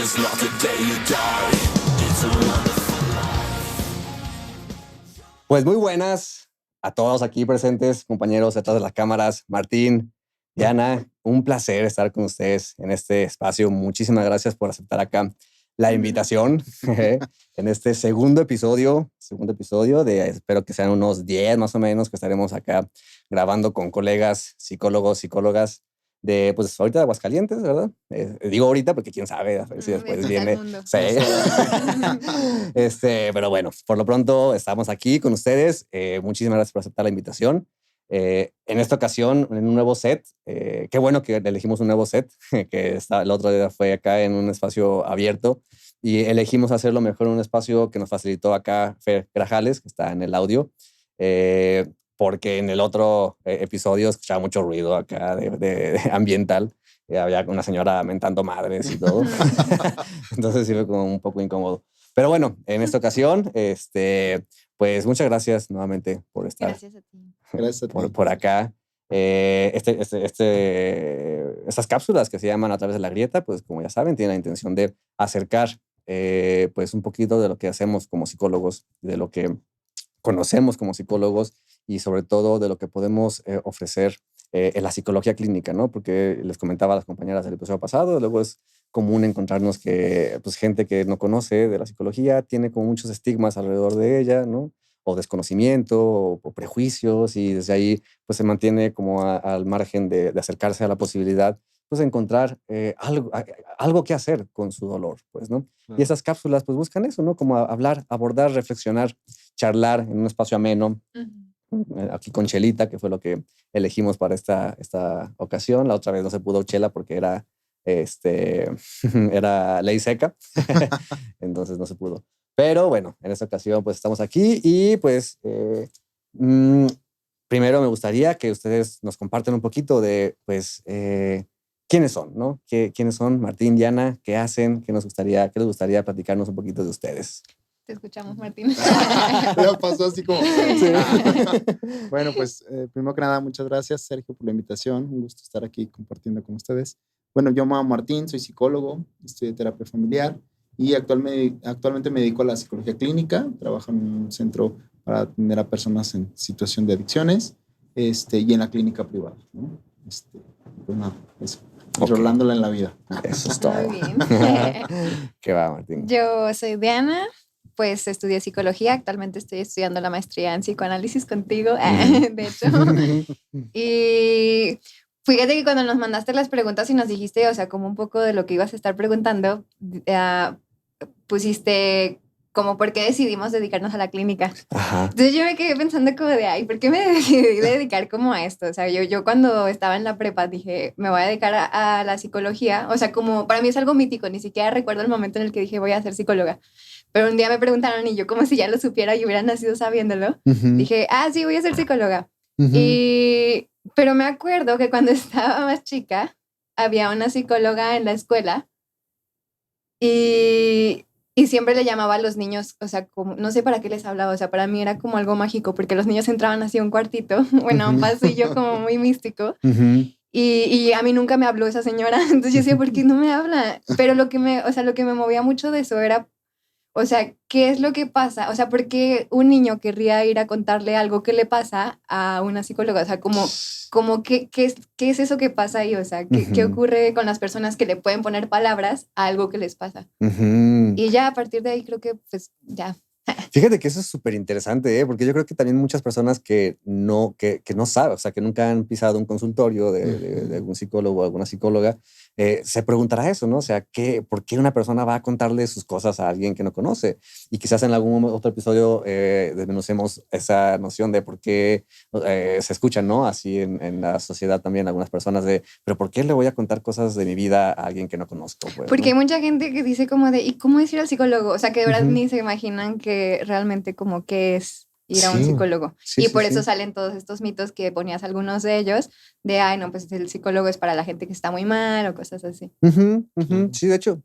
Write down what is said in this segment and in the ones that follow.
is not the day you die. It's a wonderful life. Pues muy buenas a todos aquí presentes, compañeros detrás de las cámaras. Martín, Diana, un placer estar con ustedes en este espacio. Muchísimas gracias por aceptar acá la invitación en este segundo episodio de, espero que sean unos 10 más o menos, que estaremos acá grabando con colegas, psicólogos, psicólogas de, pues ahorita de Aguascalientes, ¿verdad? Digo ahorita porque quién sabe, a ver si después viene. Sí. Pero bueno, por lo pronto estamos aquí con ustedes. Muchísimas gracias por aceptar la invitación. En esta ocasión, en un nuevo set. Qué bueno que elegimos un nuevo set, que el otro día fue acá en un espacio abierto y elegimos hacerlo mejor en un espacio que nos facilitó acá Fer Grajales, que está en el audio. Porque en el otro episodio escuchaba mucho ruido acá de ambiental. Había una señora mentando madres y todo. Entonces sí fue como un poco incómodo. Pero bueno, en esta ocasión, pues muchas gracias nuevamente por estar. Gracias a ti. Gracias a ti. Por acá. Estas cápsulas que se llaman A través de la grieta, pues como ya saben, tienen la intención de acercar pues un poquito de lo que hacemos como psicólogos, de lo que conocemos como psicólogos y sobre todo de lo que podemos ofrecer en la psicología clínica, ¿no? Porque les comentaba a las compañeras del episodio pasado, luego es común encontrarnos que pues, gente que no conoce de la psicología tiene como muchos estigmas alrededor de ella, ¿no? O desconocimiento o prejuicios, y desde ahí pues se mantiene como al margen de acercarse a la posibilidad pues de encontrar algo que hacer con su dolor, pues, ¿no? Y esas cápsulas pues buscan eso, ¿no? Como hablar, abordar, reflexionar, charlar en un espacio ameno. Aquí con chelita, que fue lo que elegimos para esta ocasión. La otra vez no se pudo chela porque era ley seca, entonces no se pudo. Pero bueno, en esta ocasión pues estamos aquí y pues primero me gustaría que ustedes nos compartan un poquito de pues quiénes son, ¿no? ¿Quiénes son Martín, Diana? ¿Qué hacen? ¿Qué les gustaría platicarnos un poquito de ustedes? Te escuchamos, Martín. Ya pasó así como... Sí. Bueno, pues primero que nada, muchas gracias, Sergio, por la invitación. Un gusto estar aquí compartiendo con ustedes. Bueno, yo me llamo Martín, soy psicólogo, estudio terapia familiar y actualmente me dedico a la psicología clínica. Trabajo en un centro para atender a personas en situación de adicciones y en la clínica privada, ¿no? Pues nada, eso. Rolándola en la vida. Eso es todo. Muy bien. ¿Qué va, Martín? Yo soy Diana, pues estudié psicología. Actualmente estoy estudiando la maestría en psicoanálisis contigo, de hecho. Y fíjate que cuando nos mandaste las preguntas y nos dijiste, o sea, como un poco de lo que ibas a estar preguntando, pusiste como por qué decidimos dedicarnos a la clínica. Ajá. Entonces yo me quedé pensando como de, ay, ¿por qué me decidí dedicar como a esto? O sea, yo cuando estaba en la prepa dije, me voy a dedicar a la psicología. O sea, como para mí es algo mítico, ni siquiera recuerdo el momento en el que dije voy a ser psicóloga. Pero un día me preguntaron y yo como si ya lo supiera y hubiera nacido sabiéndolo, dije, sí, voy a ser psicóloga. Pero me acuerdo que cuando estaba más chica había una psicóloga en la escuela y siempre le llamaba a los niños, o sea, como, no sé para qué les hablaba, o sea, para mí era como algo mágico, porque los niños entraban así a un cuartito, bueno, a un pasillo como muy místico, y a mí nunca me habló esa señora, entonces yo decía, ¿por qué no me habla? Pero lo que me movía mucho de eso era, o sea, ¿qué es lo que pasa? O sea, ¿por qué un niño querría ir a contarle algo que le pasa a una psicóloga? O sea, como ¿qué es eso que pasa ahí? O sea, ¿qué ocurre con las personas que le pueden poner palabras a algo que les pasa? Y ya a partir de ahí creo que pues ya. Fíjate que eso es súper interesante, porque yo creo que también muchas personas que no saben, o sea, que nunca han pisado un consultorio de algún psicólogo o alguna psicóloga, se preguntará eso, ¿no? O sea, ¿por qué una persona va a contarle sus cosas a alguien que no conoce? Y quizás en algún otro episodio desmenucemos esa noción de por qué se escuchan, ¿no? Así en la sociedad también algunas personas pero ¿por qué le voy a contar cosas de mi vida a alguien que no conozco? Pues, porque ¿no? hay mucha gente que dice como de, ¿y cómo es ir al psicólogo? O sea, que de verdad ni se imaginan que realmente como qué es ir a un psicólogo. Y por eso salen todos estos mitos que ponías algunos de ellos, de, ay, no, pues el psicólogo es para la gente que está muy mal o cosas así. Sí, de hecho.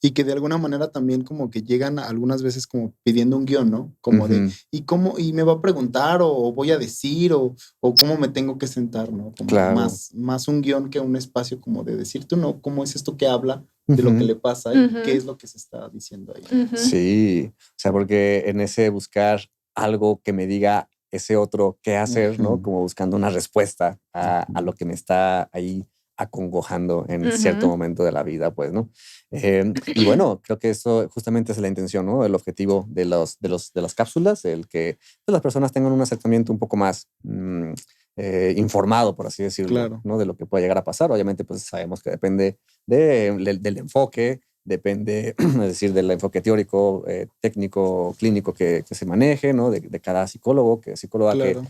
y que de alguna manera también como que llegan algunas veces como pidiendo un guión, ¿no? Como de, ¿y cómo? ¿Y me va a preguntar o voy a decir o cómo me tengo que sentar, ¿no? Como Claro. más un guión que un espacio como de decir, tú no, ¿cómo es esto que habla de lo que le pasa y qué es lo que se está diciendo ahí? Sí, o sea, porque en ese buscar algo que me diga ese otro qué hacer, ¿no? Como buscando una respuesta a lo que me está ahí acongojando en cierto momento de la vida, pues, ¿no? Y bueno, creo que eso justamente es la intención, ¿no? El objetivo de las cápsulas, el que pues, las personas tengan un acercamiento un poco más informado, por así decirlo, Claro. ¿no? De lo que puede llegar a pasar. Obviamente, pues sabemos que depende del enfoque, depende, es decir, del enfoque teórico, técnico, clínico que se maneje, ¿no? De cada psicólogo, psicóloga Claro.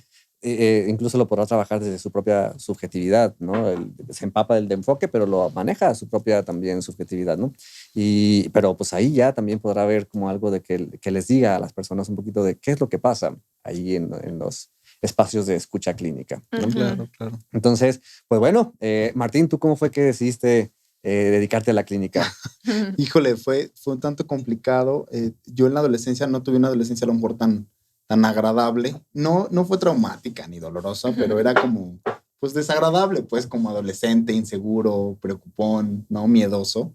que incluso lo podrá trabajar desde su propia subjetividad, ¿no? Se empapa del de enfoque, pero lo maneja a su propia también subjetividad, ¿no? Pero pues ahí ya también podrá haber como algo de que les diga a las personas un poquito de qué es lo que pasa ahí en los espacios de escucha clínica, ¿no? Claro, claro. Entonces, pues bueno, Martín, ¿tú cómo fue que decidiste dedicarte a la clínica? Híjole, fue un tanto complicado. Yo en la adolescencia no tuve una adolescencia a lo mejor tan agradable. No fue traumática ni dolorosa, pero era como, pues desagradable, pues como adolescente, inseguro, preocupón, ¿no? Miedoso.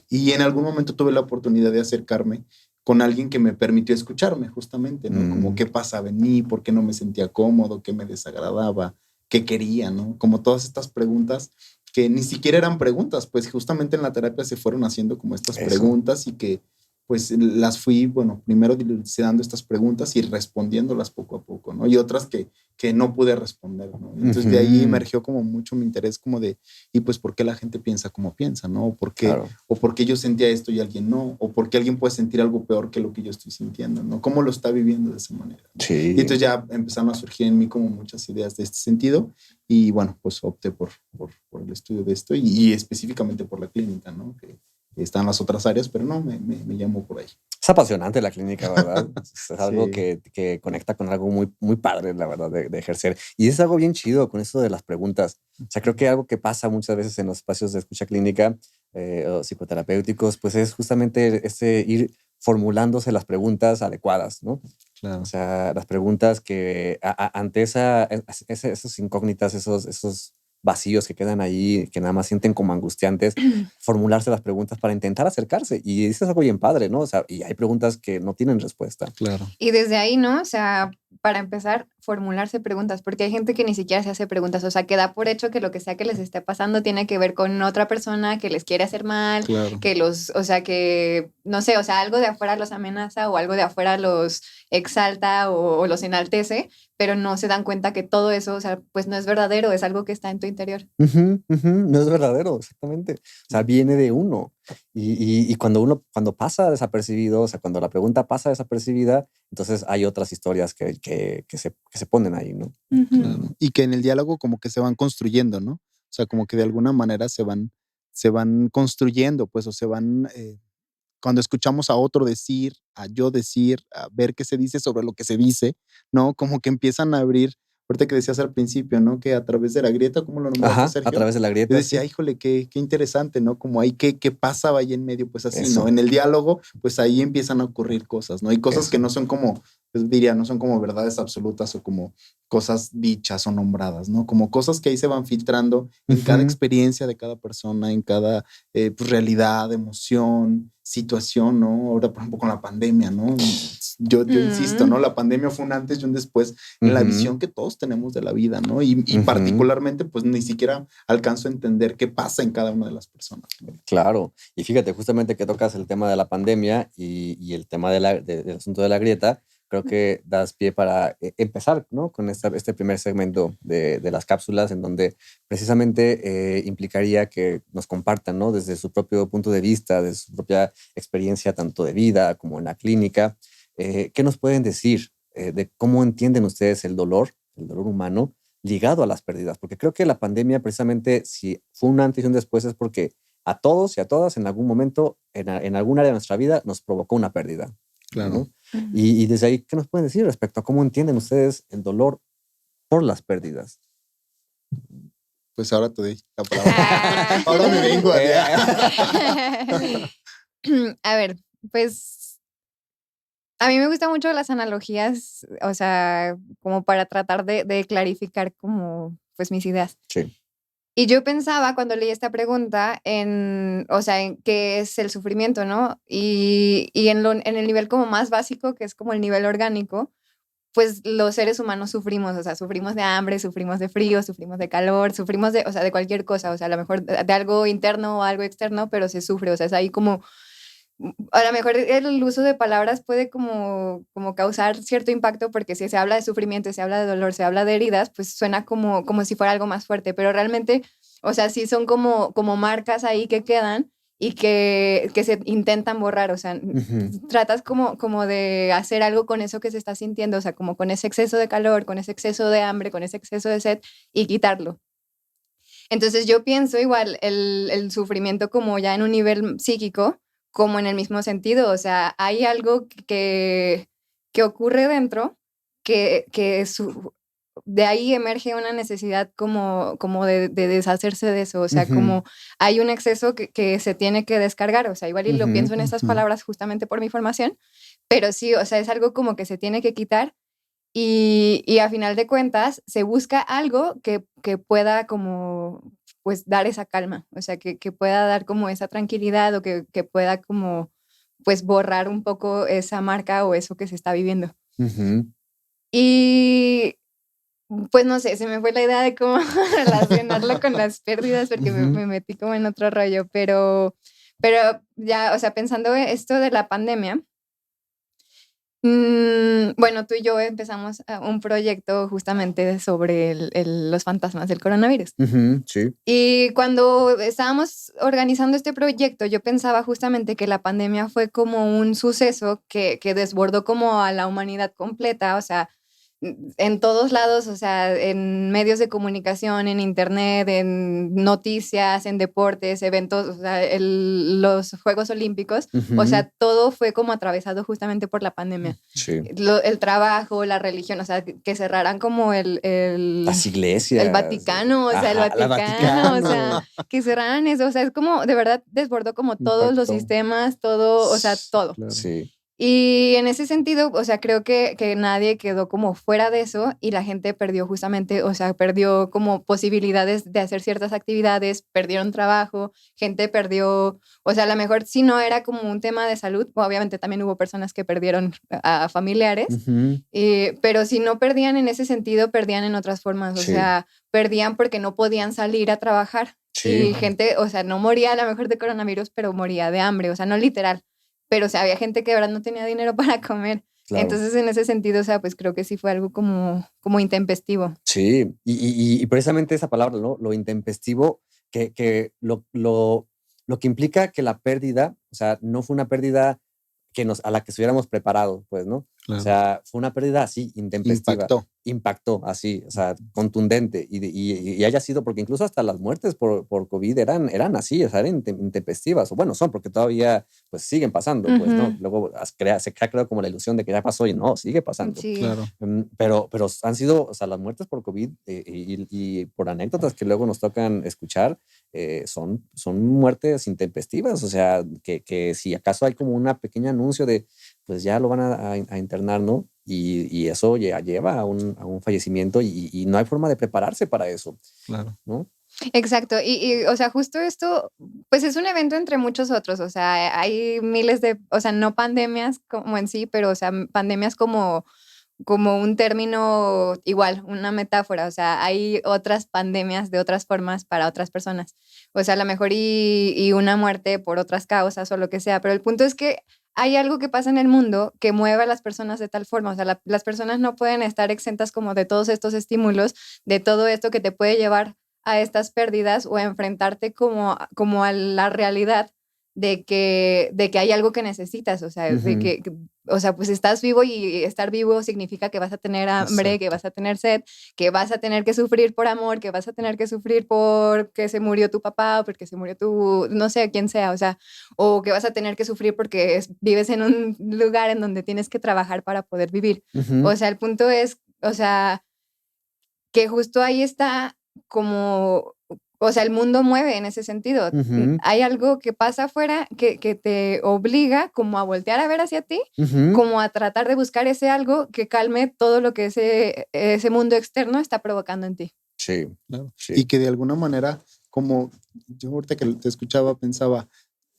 Y en algún momento tuve la oportunidad de acercarme con alguien que me permitió escucharme justamente, ¿no? Como qué pasaba en mí, por qué no me sentía cómodo, qué me desagradaba, qué quería, ¿no? Como todas estas preguntas que ni siquiera eran preguntas, pues justamente en la terapia se fueron haciendo como estas preguntas y que pues las fui, bueno, primero dilucidando estas preguntas y respondiéndolas poco a poco, ¿no? Y otras que no pude responder, ¿no? Entonces de ahí emergió como mucho mi interés como de, y pues por qué la gente piensa como piensa, ¿no? O por qué yo sentía esto y alguien no, o por qué alguien puede sentir algo peor que lo que yo estoy sintiendo, ¿no? ¿Cómo lo está viviendo de esa manera, ¿no? Sí. Y entonces ya empezaron a surgir en mí como muchas ideas de este sentido y bueno, pues opté por el estudio de esto y específicamente por la clínica, ¿no? Que están las otras áreas, pero no, me llamo por ahí. Es apasionante la clínica, ¿verdad? Es algo Sí. que conecta con algo muy, muy padre, la verdad, de ejercer. Y es algo bien chido con eso de las preguntas. O sea, creo que algo que pasa muchas veces en los espacios de escucha clínica o psicoterapéuticos, pues es justamente ir formulándose las preguntas adecuadas, ¿no? Claro. O sea, las preguntas que ante esas incógnitas, esos vacíos que quedan ahí, que nada más sienten como angustiantes, formularse las preguntas para intentar acercarse. Y eso es algo bien padre, ¿no? O sea, y hay preguntas que no tienen respuesta. Claro. Y desde ahí, ¿no? O sea, para empezar, formularse preguntas, porque hay gente que ni siquiera se hace preguntas, o sea, que da por hecho que lo que sea que les esté pasando tiene que ver con otra persona que les quiere hacer mal, Claro. o sea, que, no sé, o sea, algo de afuera los amenaza o algo de afuera los exalta o los enaltece, pero no se dan cuenta que todo eso, o sea, pues no es verdadero, es algo que está en tu interior. No es verdadero, exactamente. O sea, viene de uno. Y cuando pasa desapercibido, o sea, cuando la pregunta pasa desapercibida, entonces hay otras historias que se ponen ahí, ¿no? Claro. Y que en el diálogo como que se van construyendo, ¿no? O sea, como que de alguna manera se van construyendo, pues, o se van, cuando escuchamos a otro decir, a yo decir, a ver qué se dice sobre lo que se dice, ¿no? Como que empiezan a abrir, ahorita que decías al principio, ¿no? Que a través de la grieta, ¿cómo lo nombraste, Ajá, Sergio? a través de la Yo grieta. decía, Sí. híjole, qué interesante, ¿no? Como ahí, ¿qué pasaba ahí en medio? Pues así, Eso. ¿no? En el diálogo, pues ahí empiezan a ocurrir cosas, ¿no? Y cosas Eso. que no son como, pues diría, no son como verdades absolutas o como cosas dichas o nombradas, ¿no? Como cosas que ahí se van filtrando en cada experiencia de cada persona, en cada pues, realidad, emoción, situación, ¿no? Ahora, por ejemplo, con la pandemia, ¿no? Yo insisto, ¿no? La pandemia fue un antes y un después en la visión que todos tenemos de la vida, ¿no? Y particularmente, pues ni siquiera alcanzo a entender qué pasa en cada una de las personas, ¿no? Claro. Y fíjate, justamente que tocas el tema de la pandemia y el tema del asunto de la grieta, creo que das pie para empezar, ¿no? Con este primer segmento de las cápsulas, en donde precisamente implicaría que nos compartan, ¿no? Desde su propio punto de vista, desde su propia experiencia, tanto de vida como en la clínica, ¿qué nos pueden decir de cómo entienden ustedes el dolor humano ligado a las pérdidas? Porque creo que la pandemia, precisamente, si fue un antes y un después, es porque a todos y a todas en algún momento, en algún área de nuestra vida, nos provocó una pérdida. Claro. ¿No? Y desde ahí, ¿qué nos pueden decir respecto a cómo entienden ustedes el dolor por las pérdidas? Pues ahora te doy la palabra. Ah. Ahora me vengo allá. A ver, pues a mí me gustan mucho las analogías, o sea, como para tratar de clarificar como pues mis ideas. Sí. Y yo pensaba cuando leí esta pregunta en, o sea, en qué es el sufrimiento, ¿no? Y en el nivel como más básico, que es como el nivel orgánico, pues los seres humanos sufrimos, o sea, sufrimos de hambre, sufrimos de frío, sufrimos de calor, sufrimos de, o sea, de cualquier cosa, o sea, a lo mejor de algo interno o algo externo, pero se sufre, o sea, es ahí como, a lo mejor el uso de palabras puede como causar cierto impacto porque si se habla de sufrimiento, se habla de dolor, se habla de heridas, pues suena como si fuera algo más fuerte, pero realmente, o sea, sí son como marcas ahí que quedan y que se intentan borrar, o sea, tratas como de hacer algo con eso que se está sintiendo, o sea, como con ese exceso de calor, con ese exceso de hambre, con ese exceso de sed y quitarlo. Entonces yo pienso igual el sufrimiento como ya en un nivel psíquico, como en el mismo sentido, o sea, hay algo que ocurre dentro de ahí emerge una necesidad como de deshacerse de eso, o sea, como hay un exceso que se tiene que descargar, o sea, igual y lo pienso en estas palabras justamente por mi formación, pero sí, o sea, es algo como que se tiene que quitar y a final de cuentas se busca algo que pueda como pues dar esa calma, o sea, que pueda dar como esa tranquilidad o que pueda como pues borrar un poco esa marca o eso que se está viviendo. Y pues no sé, se me fue la idea de cómo relacionarlo con las pérdidas porque me metí como en otro rollo, pero ya, o sea, pensando esto de la pandemia, bueno, tú y yo empezamos un proyecto justamente sobre los fantasmas del coronavirus. Sí. Y cuando estábamos organizando este proyecto, yo pensaba justamente que la pandemia fue como un suceso que desbordó como a la humanidad completa, o sea, en todos lados, o sea, en medios de comunicación, en internet, en noticias, en deportes, eventos, o sea, los Juegos Olímpicos, o sea, todo fue como atravesado justamente por la pandemia. Sí. El trabajo, la religión, o sea, que cerraran como Las iglesias. el Vaticano, o sea, el Ajá, la Vaticano, o sea, Vaticano. que cerraran eso, o sea, es como, de verdad, desbordó como todos los Impactó. sistemas, todo, o sea, todo. Claro. Sí. Y en ese sentido, o sea, creo que nadie quedó como fuera de eso y la gente perdió justamente, o sea, perdió como posibilidades de hacer ciertas actividades, perdieron trabajo, gente perdió, o sea, a lo mejor si no era como un tema de salud, obviamente también hubo personas que perdieron a familiares, pero si no perdían en ese sentido, perdían en otras formas, o Sí. sea, perdían porque no podían salir a trabajar. Sí. Y gente, o sea, no moría a lo mejor de coronavirus, pero moría de hambre, o sea, no literal pero o sea, había gente que de verdad no tenía dinero para comer. Claro. Entonces, en ese sentido, o sea, pues creo que sí fue algo como intempestivo. Sí, y precisamente esa palabra, ¿no? Lo intempestivo, que lo que implica que la pérdida, o sea, no fue una pérdida a la que estuviéramos preparados, pues, ¿no? Claro. O sea, fue una pérdida así, intempestiva. Impactó. Así, o sea, contundente. Y haya sido, porque incluso hasta las muertes por COVID eran así, o sea, eran intempestivas. O bueno, son porque todavía, pues, siguen pasando, pues, ¿no? Luego se crea, creo, como la ilusión de que ya pasó y no, sigue pasando. Sí. Claro. Pero han sido, o sea, las muertes por COVID y por anécdotas que luego nos tocan escuchar, son muertes intempestivas, o sea, que si acaso hay como una pequeña anuncio de, pues ya lo van a internar, ¿no? Y eso lleva a un fallecimiento y no hay forma de prepararse para eso. Claro. ¿No? Exacto. Y, o sea, justo esto, pues es un evento entre muchos otros, o sea, hay miles o sea, no pandemias como en sí, pero, o sea, pandemias como un término igual, una metáfora, o sea, hay otras pandemias de otras formas para otras personas, o sea, a lo mejor y una muerte por otras causas o lo que sea, pero el punto es que hay algo que pasa en el mundo que mueve a las personas de tal forma, o sea, las personas no pueden estar exentas como de todos estos estímulos, de todo esto que te puede llevar a estas pérdidas o a enfrentarte como a la realidad de que hay algo que necesitas, o sea, de que, o sea, pues estás vivo y estar vivo significa que vas a tener hambre, que vas a tener sed, que vas a tener que sufrir por amor, que vas a tener que sufrir porque se murió tu papá o porque se murió tu, no sé, quién sea, o sea, o que vas a tener que sufrir porque vives en un lugar en donde tienes que trabajar para poder vivir. O sea, el punto es, o sea, que justo ahí está como, o sea, el mundo mueve en ese sentido. Ujú. Hay algo que pasa afuera que te obliga como a voltear a ver hacia ti, Ujú. como a tratar de buscar ese algo que calme todo lo que ese mundo externo está provocando en ti. Sí, Claro. sí. Y que de alguna manera, como yo ahorita que te escuchaba, pensaba,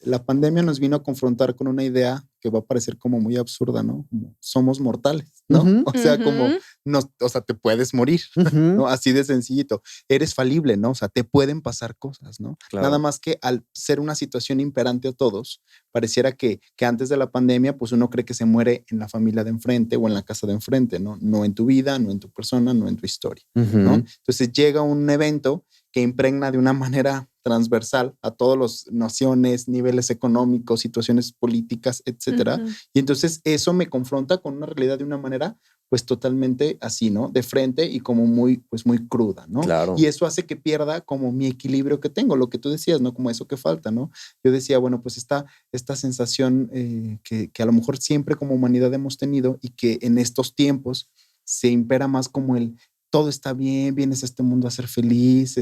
la pandemia nos vino a confrontar con una idea que va a parecer como muy absurda, ¿no? Como somos mortales, ¿no? Ujú. O sea, como, Ujú. o sea, te puedes morir, Ujú. ¿no? Así de sencillito. Eres falible, ¿no? O sea, te pueden pasar cosas, ¿no? Claro. Nada más que al ser una situación imperante a todos, pareciera que antes de la pandemia, pues uno cree que se muere en la familia de enfrente o en la casa de enfrente, ¿no? No en tu vida, no en tu persona, no en tu historia, ¿no? Ujú. Entonces llega un evento que impregna de una manera transversal a todas las naciones, niveles económicos, situaciones políticas, etcétera. Ujú. Y entonces eso me confronta con una realidad de una manera pues totalmente así, ¿no? De frente y como muy, pues muy cruda, ¿no? Claro. Y eso hace que pierda como mi equilibrio que tengo, lo que tú decías, ¿no? Como eso que falta, ¿no? Yo decía, bueno, pues esta sensación que a lo mejor siempre como humanidad hemos tenido y que en estos tiempos se impera más como el todo está bien, vienes a este mundo a ser feliz,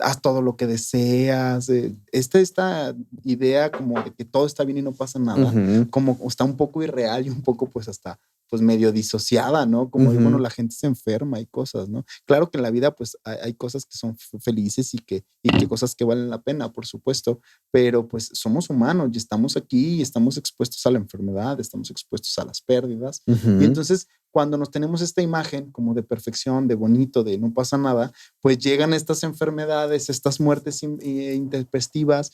haz todo lo que deseas. Esta idea como de que todo está bien y no pasa nada, Ujú. como está un poco irreal y un poco pues hasta pues medio disociada, ¿no? Como de, bueno, Ujú. la gente se enferma y cosas, ¿no? Claro que en la vida pues hay cosas que son felices y que cosas que valen la pena, por supuesto, pero pues somos humanos y estamos aquí y estamos expuestos a la enfermedad, estamos expuestos a las pérdidas. Y Ujú. entonces cuando nos tenemos esta imagen como de perfección, de bonito, de no pasa nada, pues llegan estas enfermedades, estas muertes intempestivas,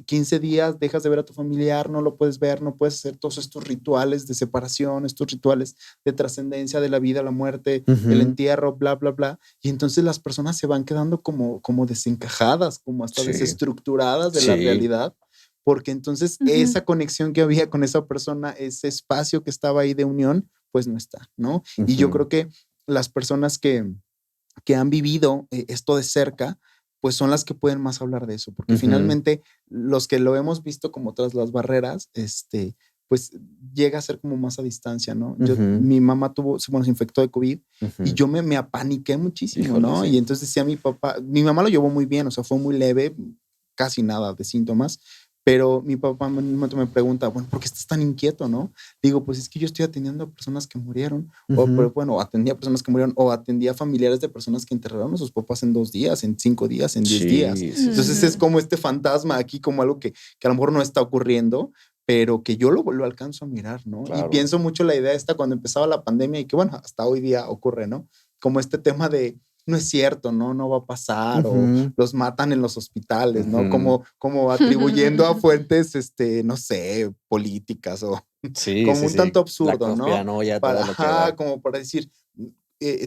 15 días dejas de ver a tu familiar, no lo puedes ver, no puedes hacer todos estos rituales de separación, estos rituales de trascendencia de la vida, la muerte, el Ujú. entierro, bla, bla, bla. Y entonces las personas se van quedando como desencajadas, como hasta Sí. desestructuradas de la Sí. realidad, porque entonces Ujú. esa conexión que había con esa persona, ese espacio que estaba ahí de unión, pues no está, ¿no? Y yo Ujú. creo que las personas que han vivido esto de cerca, pues son las que pueden más hablar de eso, porque Ujú. finalmente los que lo hemos visto como tras las barreras, pues llega a ser como más a distancia, ¿no? Ujú. Mi mamá se infectó de COVID Ujú. y yo me apaniqué muchísimo, Híjole, ¿no? sí. Y entonces decía mi papá, mi mamá lo llevó muy bien, o sea, fue muy leve, casi nada de síntomas, pero mi papá en un momento me pregunta, bueno, ¿por qué estás tan inquieto, no? Digo, pues es que yo estoy atendiendo a personas que murieron, o Ujú. pero, bueno, atendía a personas que murieron, o atendía a familiares de personas que enterraron a sus papás en 2 días, en 5 días, en 10 días. Sí, sí, Entonces sí. es como este fantasma aquí, como algo que a lo mejor no está ocurriendo, pero que yo lo alcanzo a mirar, ¿no? Y Claro. pienso mucho la idea esta cuando empezaba la pandemia y que, bueno, hasta hoy día ocurre, ¿no? Como este tema de, no es cierto, ¿no? No va a pasar, o Ujú. los matan en los hospitales, ¿no? Ujú. Como atribuyendo a fuentes, no sé, políticas o Sí, como sí, un tanto sí. La absurdo, ¿no? conspiranoia, Para, todo lo que da. como para decir,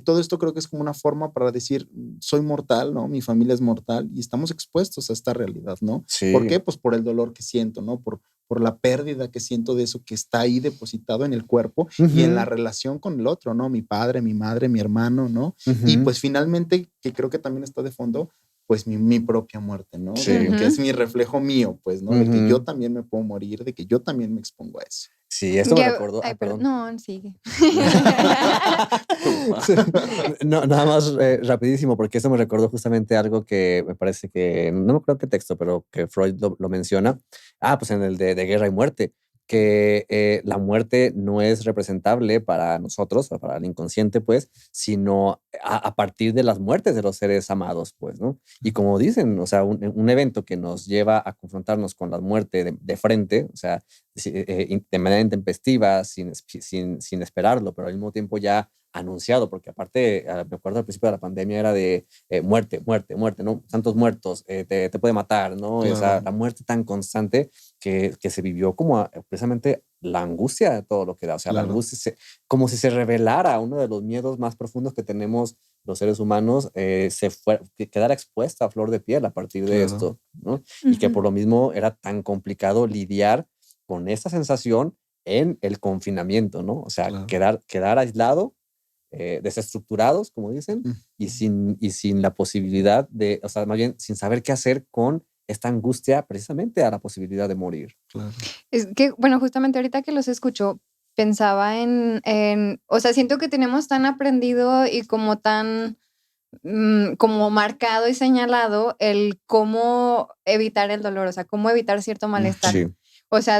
todo esto creo que es como una forma para decir, soy mortal, ¿no? Mi familia es mortal y estamos expuestos a esta realidad, ¿no? ¿Por Sí. qué? Pues por el dolor que siento, ¿no? Por la pérdida que siento de eso que está ahí depositado en el cuerpo y en la Ujú. relación con el otro, ¿no? Mi padre, mi madre, mi hermano, ¿no? Y Ujú. pues finalmente, que creo que también está de fondo, pues mi propia muerte, ¿no? Sí. Que es Ujú. mi reflejo mío, pues, ¿no? Del que yo Ujú. también me puedo morir, de que yo también me expongo a eso. Sí, esto me Ya, recordó. ay, perdón. Perdón. No, sigue. Sí. No, nada más rapidísimo, porque esto me recordó justamente algo que me parece que, no me acuerdo qué texto, pero que Freud lo menciona. Pues en el de Guerra y Muerte, que la muerte no es representable para nosotros, o para el inconsciente, pues, sino a partir de las muertes de los seres amados, pues, ¿no? Y como dicen, o sea, un evento que nos lleva a confrontarnos con la muerte de frente, o sea, de manera intempestiva, sin esperarlo, pero al mismo tiempo ya anunciado, porque aparte, me acuerdo al principio de la pandemia era de muerte, muerte, muerte, ¿no? Tantos muertos, te puede matar, ¿no? Esa, Claro. la muerte tan constante que se vivió como precisamente la angustia de todo lo que da, o sea, la Claro. angustia, como si se revelara uno de los miedos más profundos que tenemos los seres humanos, que quedara expuesta a flor de piel a partir de Claro. esto, ¿no? Y que por lo mismo era tan complicado lidiar con esa sensación en el confinamiento, ¿no? O sea, Claro. quedar aislado, desestructurados, como dicen, y sin la posibilidad de, o sea, más bien sin saber qué hacer con esta angustia precisamente a la posibilidad de morir. Claro. Es que, bueno, justamente ahorita que los escucho, pensaba o sea, siento que tenemos tan aprendido y como tan como marcado y señalado el cómo evitar el dolor, o sea, cómo evitar cierto malestar. Sí. O sea,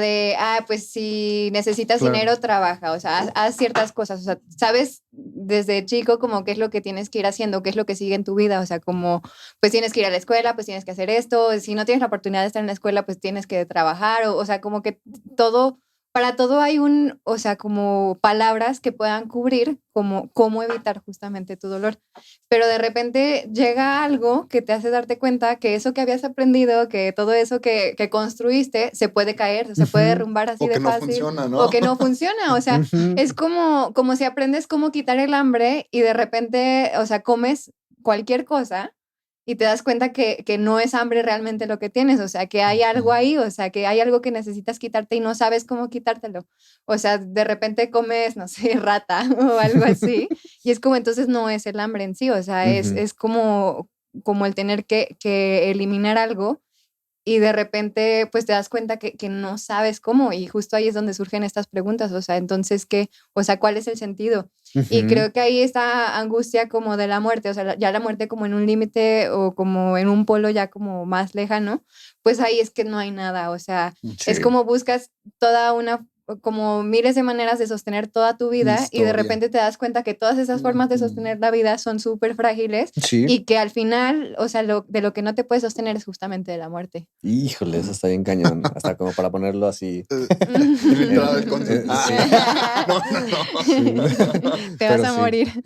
pues si necesitas Claro. dinero, trabaja, o sea, haz ciertas cosas, o sea, sabes desde chico como qué es lo que tienes que ir haciendo, qué es lo que sigue en tu vida, o sea, como pues tienes que ir a la escuela, pues tienes que hacer esto, si no tienes la oportunidad de estar en la escuela, pues tienes que trabajar, o sea, como que para todo hay o sea, como palabras que puedan cubrir como cómo evitar justamente tu dolor. Pero de repente llega algo que te hace darte cuenta que eso que habías aprendido, que todo eso que construiste se puede caer, se puede Ujú. derrumbar así O de que no fácil. funciona, ¿no? O que no funciona, o sea, Ujú. es como si aprendes cómo quitar el hambre y de repente, o sea, comes cualquier cosa y te das cuenta que no es hambre realmente lo que tienes, o sea, que hay algo ahí, o sea, que hay algo que necesitas quitarte y no sabes cómo quitártelo. O sea, de repente comes, no sé, rata o algo así, y es como entonces no es el hambre en sí, o sea, Ujú. es como el tener que eliminar algo y de repente pues te das cuenta que no sabes cómo y justo ahí es donde surgen estas preguntas, o sea, entonces, ¿qué? O sea, ¿cuál es el sentido? Y Ujú. creo que ahí está angustia como de la muerte, o sea, ya la muerte como en un límite o como en un polo ya como más lejano, pues ahí es que no hay nada, o sea, es Sí. como buscas toda como miles de maneras de sostener toda tu vida y de Historia. repente te das cuenta que todas esas formas de Ujú. sostener la vida son súper frágiles Sí. y que al final, o sea, de lo que no te puedes sostener es justamente de la muerte. Híjole, eso está bien cañón. Hasta como para ponerlo así. En la entrada del concierto. Sí. No, no, no. Sí. Te vas Pero a sí. morir.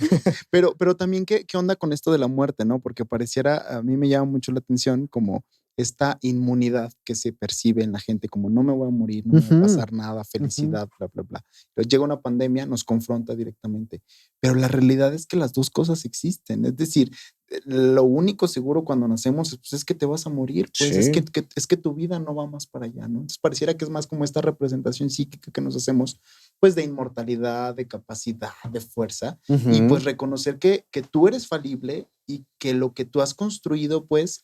Pero también, ¿qué onda con esto de la muerte, no? Porque pareciera, a mí me llama mucho la atención como esta inmunidad que se percibe en la gente, como no me voy a morir, no me va a Ujú. pasar nada, felicidad, bla, bla, bla. Pero llega una pandemia, nos confronta directamente. Pero la realidad es que las dos cosas existen. Es decir, lo único seguro cuando nacemos pues, es que te vas a morir, pues es Sí. que tu vida no va más para allá, ¿no? Entonces pareciera que es más como esta representación psíquica que nos hacemos, pues de inmortalidad, de capacidad, de fuerza, y pues Ujú. reconocer que tú eres falible y que lo que tú has construido, pues,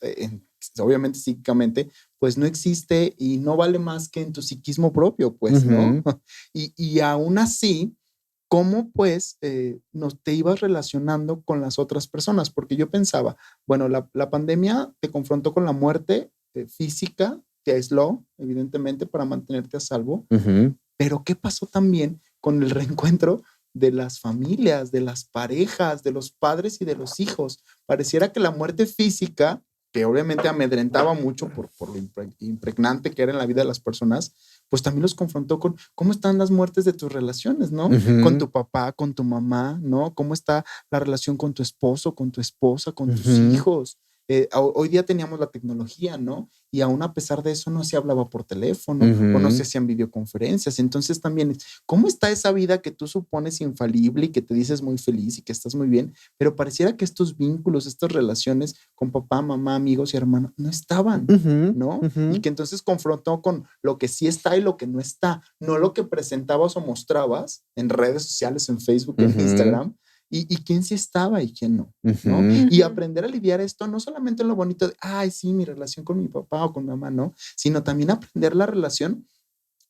obviamente psíquicamente, pues no existe y no vale más que en tu psiquismo propio, pues, ¿no? Ujú. Y aún así, ¿cómo pues te ibas relacionando con las otras personas? Porque yo pensaba, bueno, la pandemia te confrontó con la muerte física, te aisló, evidentemente, para mantenerte a salvo, Ujú. pero ¿qué pasó también con el reencuentro de las familias, de las parejas, de los padres y de los hijos? Pareciera que la muerte física, que obviamente amedrentaba mucho por lo impregnante que era en la vida de las personas, pues también los confrontó con cómo están las muertes de tus relaciones, ¿no? Con Ujú. tu papá, con tu mamá, ¿no? ¿Cómo está la relación con tu esposo, con tu esposa, con tus Ujú. hijos? Hoy día teníamos la tecnología, ¿no? Y aún a pesar de eso no se hablaba por teléfono o no se Ujú. hacían videoconferencias. Entonces también, ¿cómo está esa vida que tú supones infalible y que te dices muy feliz y que estás muy bien? Pero pareciera que estos vínculos, estas relaciones con papá, mamá, amigos y hermanos no estaban, Ujú. ¿no? Y Ujú. que entonces confrontó con lo que sí está y lo que no está, no lo que presentabas o mostrabas en redes sociales, en Facebook, en Ujú. Instagram, y quién sí estaba y quién no, ¿no? Ujú. Y Ujú. aprender a lidiar esto, no solamente en lo bonito de, ay, sí, mi relación con mi papá o con mi mamá, no, sino también aprender la relación,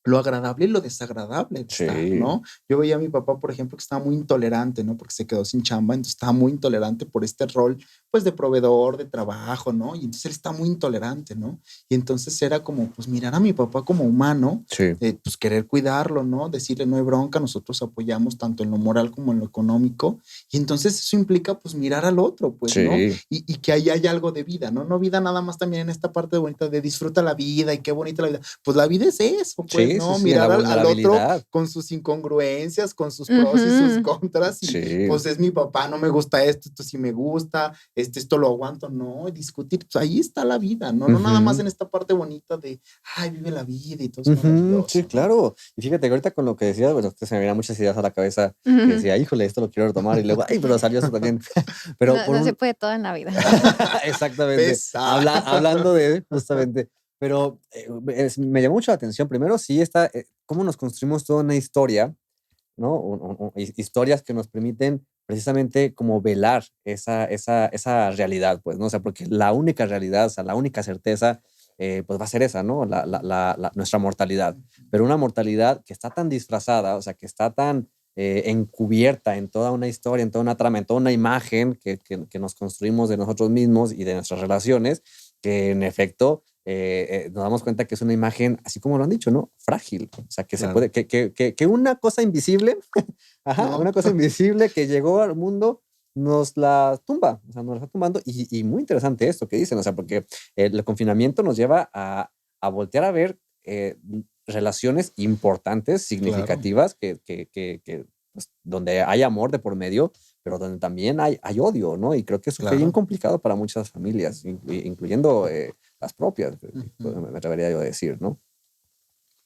lo agradable y lo desagradable de estar, Sí. ¿no? Yo veía a mi papá, por ejemplo, que estaba muy intolerante, ¿no? Porque se quedó sin chamba, entonces estaba muy intolerante por este rol, pues, de proveedor, de trabajo, ¿no? Y entonces él está muy intolerante, ¿no? Y entonces era como, pues, mirar a mi papá como humano, Sí. pues, querer cuidarlo, ¿no? Decirle, no hay bronca, nosotros apoyamos tanto en lo moral como en lo económico. Y entonces eso implica, pues, mirar al otro, pues, ¿no? Sí. Y que ahí hay algo de vida, ¿no? No vida nada más también en esta parte bonita de disfruta la vida y qué bonita la vida. Pues la vida es eso, pues, Sí, sí, ¿no? sí, en la Mirar al otro vulnerabilidad. con sus incongruencias, con sus pros y sus contras y Sí. pues es mi papá, no me gusta esto sí me gusta, esto lo aguanto, no, discutir, pues ahí está la vida, ¿no? No nada más Ujú. en esta parte bonita de, ay, vive la vida y todo es Ujú. Sí, maravilloso, ¿no? claro. Y fíjate que ahorita con lo que decías, bueno, se me vienen muchas ideas a la cabeza que Ujú. decía, híjole, esto lo quiero retomar. Y luego, ay, pero salió eso también. Pero No, por no se un. puede todo en la vida. Exactamente. Pesa. Hablando de, justamente. Pero me llamó mucho la atención. Primero, sí, cómo nos construimos toda una historia, ¿no? Historias que nos permiten precisamente como velar esa realidad, pues, ¿no? O sea, porque la única realidad, o sea, la única certeza, pues va a ser esa, ¿no? Nuestra mortalidad. Pero una mortalidad que está tan disfrazada, o sea, que está tan encubierta en toda una historia, en toda una trama, en toda una imagen que nos construimos de nosotros mismos y de nuestras relaciones, que en efecto nos damos cuenta que es una imagen, así como lo han dicho, ¿no? Frágil. O sea, que se puede, que una cosa invisible, una cosa invisible que llegó al mundo nos la tumba, o sea, nos la está tumbando. Y muy interesante esto que dicen, o sea, porque el confinamiento nos lleva a voltear a ver relaciones importantes, significativas, pues, donde hay amor de por medio, pero donde también hay odio, ¿no? Y creo que eso fue bien complicado para muchas familias, incluyendo las propias, me atrevería yo a decir, ¿no?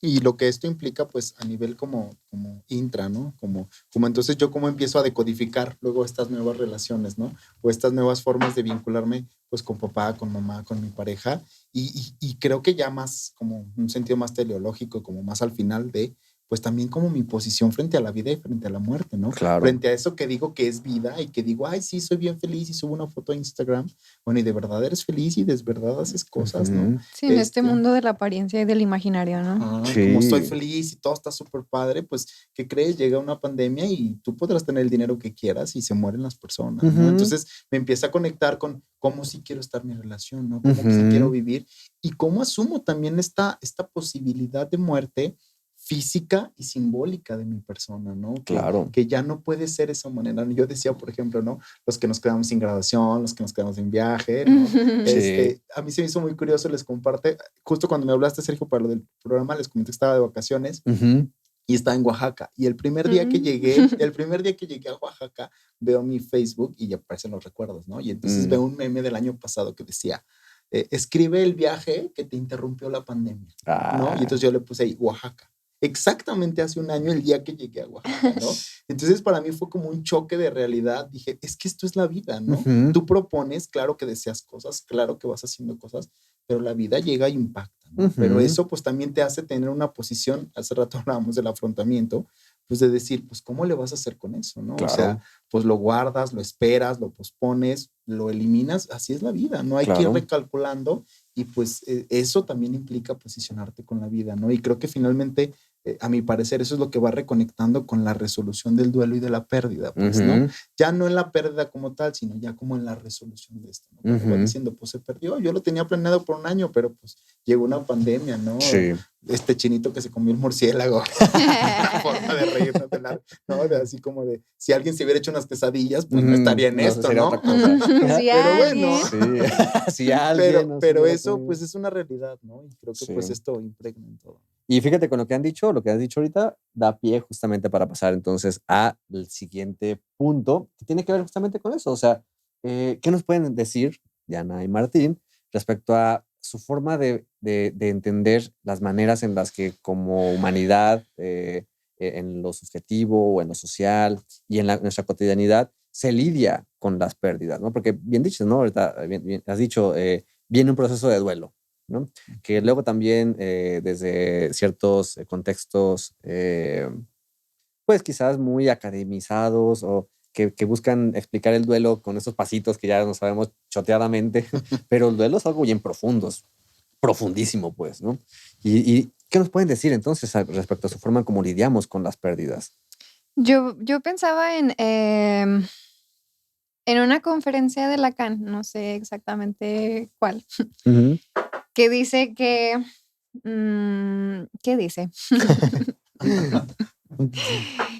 Y lo que esto implica, pues, a nivel como intra, ¿no? Como entonces yo cómo empiezo a decodificar luego estas nuevas relaciones, ¿no? O estas nuevas formas de vincularme, pues, con papá, con mamá, con mi pareja. Y creo que ya más, como un sentido más teleológico, como más al final de, pues, también como mi posición frente a la vida y frente a la muerte, ¿no? Claro. Frente a eso que digo que es vida y que digo, ay, sí, soy bien feliz y subo una foto a Instagram. Bueno, y de verdad eres feliz y de verdad haces cosas, ¿no? Sí, en este mundo de la apariencia y del imaginario, ¿no? Sí. Como estoy feliz y todo está súper padre, pues, ¿qué crees? Llega una pandemia y tú podrás tener el dinero que quieras y se mueren las personas, ¿no? Entonces me empieza a conectar con cómo sí quiero estar mi relación, ¿no? Cómo sí quiero vivir y cómo asumo también esta posibilidad de muerte física y simbólica de mi persona, ¿no? Claro. Que ya no puede ser esa manera. Yo decía, por ejemplo, ¿no? Los que nos quedamos sin graduación, los que nos quedamos sin viaje, ¿no? Sí. A mí se me hizo muy curioso, les comparte, justo cuando me hablaste, Sergio, para lo del programa, les comenté que estaba de vacaciones y estaba en Oaxaca. Y el primer día que llegué, a Oaxaca, veo mi Facebook y ya aparecen los recuerdos, ¿no? Y entonces veo un meme del año pasado que decía, escribe el viaje que te interrumpió la pandemia, ¿no? Y entonces yo le puse ahí, Oaxaca. Exactamente hace un año el día que llegué a Oaxaca, ¿no? Entonces para mí fue como un choque de realidad. Dije, es que esto es la vida, ¿no? Tú propones, claro que deseas cosas, claro que vas haciendo cosas, pero la vida llega e impacta, ¿no? Pero eso pues también te hace tener una posición, hace rato hablábamos del afrontamiento, pues de decir, pues ¿cómo le vas a hacer con eso, no? Claro. O sea, pues lo guardas, lo esperas, lo pospones, lo eliminas, así es la vida, no hay que ir recalculando y pues eso también implica posicionarte con la vida, ¿no? Y creo que finalmente a mi parecer, eso es lo que va reconectando con la resolución del duelo y de la pérdida, pues, ¿no? Ya no en la pérdida como tal, sino ya como en la resolución de esto, ¿no? Cuando va diciendo, pues se perdió, yo lo tenía planeado por un año, pero pues llegó una pandemia, ¿no? Sí. Este chinito que se comió el murciélago, una forma de reírnos ¿no? De así como de, si alguien se hubiera hecho unas quesadillas, pues no estaría en esto, ¿no? Sí, pero bueno, sí, alguien, pero eso pues es una realidad, ¿no? Y creo que pues esto impregna en todo. Y fíjate con lo que has dicho ahorita, da pie justamente para pasar entonces al siguiente punto, que tiene que ver justamente con eso. O sea, ¿qué nos pueden decir, Diana y Martín, respecto a su forma de entender las maneras en las que como humanidad, en lo subjetivo o en lo social y en nuestra cotidianidad, se lidia con las pérdidas, ¿no? Porque bien dicho, ¿no? Ahorita bien has dicho, viene un proceso de duelo, ¿no? Que luego también desde ciertos contextos, pues quizás muy academizados o que buscan explicar el duelo con esos pasitos que ya no sabemos choteadamente, pero el duelo es algo bien profundísimo, pues, ¿no? ¿Y qué nos pueden decir entonces respecto a su forma como lidiamos con las pérdidas? Yo pensaba en una conferencia de Lacan, no sé exactamente cuál, que dice que, ¿qué dice?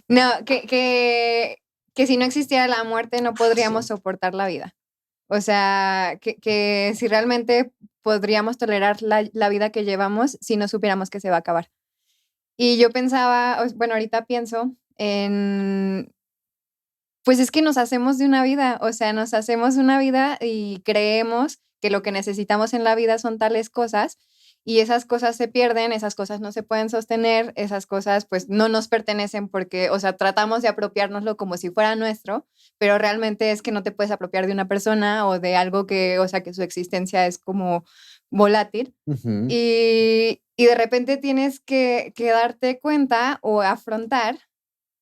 No, que si no existiera la muerte no podríamos soportar la vida. O sea, que si realmente podríamos tolerar la vida que llevamos si no supiéramos que se va a acabar. Y yo pensaba, bueno, ahorita pienso en, pues es que nos hacemos de una vida, o sea, nos hacemos una vida y creemos que lo que necesitamos en la vida son tales cosas y esas cosas se pierden, esas cosas no se pueden sostener, esas cosas pues no nos pertenecen porque, o sea, tratamos de apropiárnoslo como si fuera nuestro, pero realmente es que no te puedes apropiar de una persona o de algo que, o sea, que su existencia es como volátil. Y de repente tienes que darte cuenta o afrontar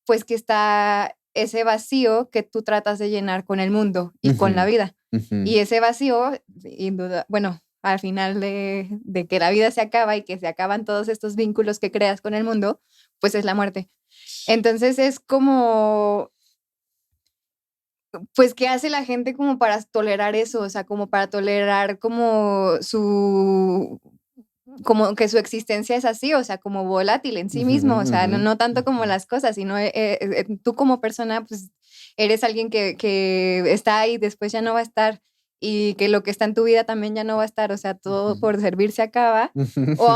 pues que está ese vacío que tú tratas de llenar con el mundo y con la vida. Y ese vacío, bueno, al final de que la vida se acaba y que se acaban todos estos vínculos que creas con el mundo, pues es la muerte. Entonces es como, pues, ¿qué hace la gente como para tolerar eso? O sea, como para tolerar como que su existencia es así, o sea, como volátil en sí mismo, o sea, no tanto como las cosas, sino tú como persona, pues, eres alguien que está ahí, después ya no va a estar, y que lo que está en tu vida también ya no va a estar, o sea, todo por servir se acaba, o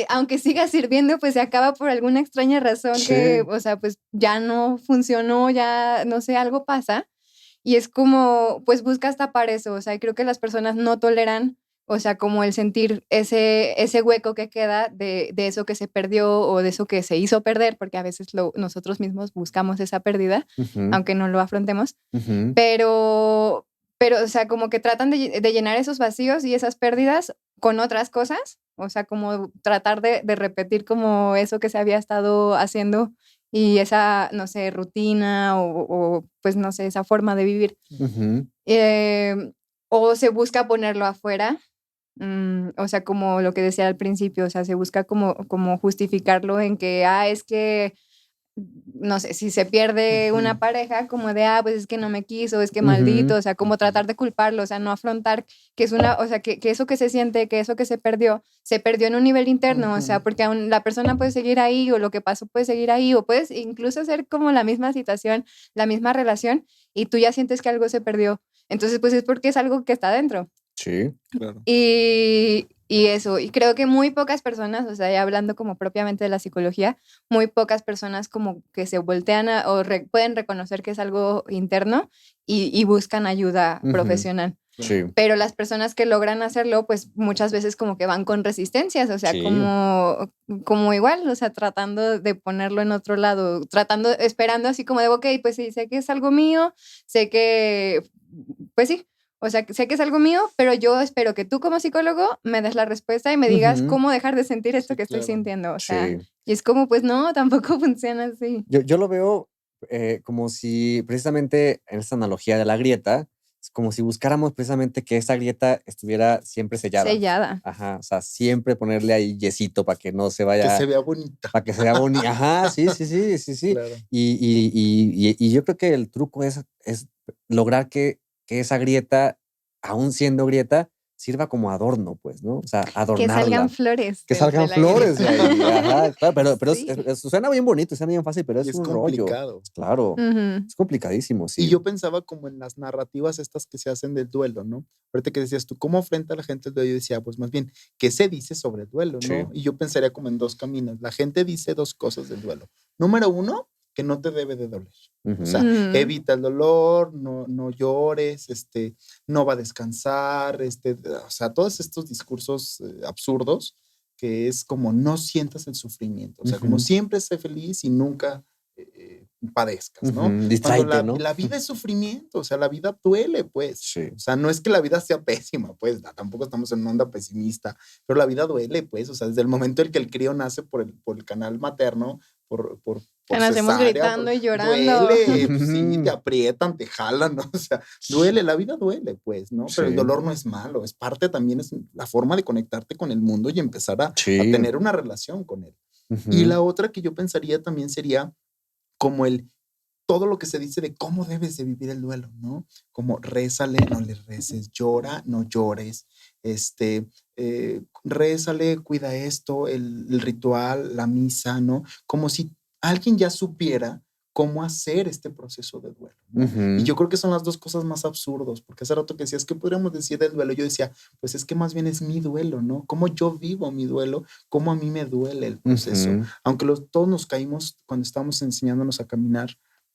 aunque siga sirviendo, pues se acaba por alguna extraña razón que, Sí. o sea, pues ya no funcionó, ya, no sé, algo pasa, y es como, pues buscas tapar eso, o sea, y creo que las personas no toleran, o sea, como el sentir ese hueco que queda de eso que se perdió o de eso que se hizo perder, porque a veces nosotros mismos buscamos esa pérdida, aunque no lo afrontemos, pero, o sea, como que tratan de llenar esos vacíos y esas pérdidas con otras cosas, o sea, como tratar de repetir como eso que se había estado haciendo y esa, no sé, rutina pues no sé, esa forma de vivir. Eh, o se busca ponerlo afuera, o sea, como lo que decía al principio, o sea, se busca como justificarlo en que, es que, no sé, si se pierde una pareja, como de, pues es que no me quiso, es que maldito, o sea, como tratar de culparlo, o sea, no afrontar que es o sea, que eso que se siente, que eso que se perdió en un nivel interno, o sea, porque aún la persona puede seguir ahí, o lo que pasó puede seguir ahí, o puedes incluso ser como la misma situación, la misma relación, y tú ya sientes que algo se perdió. Entonces, pues es porque es algo que está dentro. Sí. Claro. Y eso, y creo que muy pocas personas, o sea, ya hablando como propiamente de la psicología, muy pocas personas como que se voltean pueden reconocer que es algo interno y buscan ayuda profesional. Sí. Pero las personas que logran hacerlo, pues muchas veces como que van con resistencias, o sea, Sí. como igual, o sea, tratando de ponerlo en otro lado, esperando así como de, ok, pues sí, sé que es algo mío, sé que, pues sí, o sea, sé que es algo mío, pero yo espero que tú como psicólogo me des la respuesta y me digas cómo dejar de sentir esto Sí, que estoy claro. sintiendo, o sea, Sí. y es como, pues no, tampoco funciona así. Yo lo veo como si precisamente en esta analogía de la grieta, es como si buscáramos precisamente que esa grieta estuviera siempre sellada. Sellada. Ajá, o sea, siempre ponerle ahí yesito para que no se Que vaya, se vea bonita. para que se vea bonito. Ajá, sí, sí, sí, sí, sí. Claro. Y yo creo que el truco es lograr que esa grieta, aún siendo grieta, sirva como adorno, pues, ¿no? O sea, Que adornarla. salgan flores. Que de salgan la flores de grieta. ahí, ajá, claro, pero Sí. suena bien bonito, suena bien fácil, pero Y es es un rollo. complicado. Claro, Ujú. es complicadísimo, Y sí. yo pensaba como en las narrativas estas que se hacen del duelo, ¿no? Ahorita que decías tú, ¿cómo afronta la gente el duelo? Yo decía, pues más bien, ¿qué se dice sobre el duelo, Sí. no? Y yo pensaría como en dos caminos. La gente dice dos cosas del duelo. Número uno, que no te debe de doler. O sea, Ujú. evita el dolor, no llores, no va a descansar, o sea, todos estos discursos absurdos que es como no sientas el sufrimiento. O sea, como Ujú. siempre sé feliz y nunca padezcas, ¿no? Ujú, Cuando distráete, ¿no? la vida es sufrimiento, o sea, la vida duele, pues. Sí. O sea, no es que la vida sea pésima, pues, tampoco estamos en una onda pesimista, pero la vida duele, pues, o sea, desde el momento en que el crío nace por el canal materno, por Que nacemos cesárea, gritando y llorando. duele, pues, sí, te aprietan, te jalan, ¿no? O sea, duele, la vida duele, pues, ¿no? Pero el Sí. dolor no es malo, es parte también, es la forma de conectarte con el mundo y empezar a Sí. tener una relación con él. Ujú. Y la otra que yo pensaría también sería como todo lo que se dice de cómo debes de vivir el duelo, ¿no? Como rézale, no le reces, llora, no llores, rézale, cuida esto, el ritual, la misa, ¿no? Como si alguien ya supiera cómo hacer este proceso de duelo, ¿no? Y Ujú. yo creo que son las dos cosas más absurdas, porque hace rato que decías, ¿qué podríamos decir del duelo? Yo decía, pues es que más bien es mi duelo, ¿no? Cómo yo vivo mi duelo, cómo a mí me duele el proceso. Ujú. Aunque todos nos caímos cuando estábamos enseñándonos a caminar,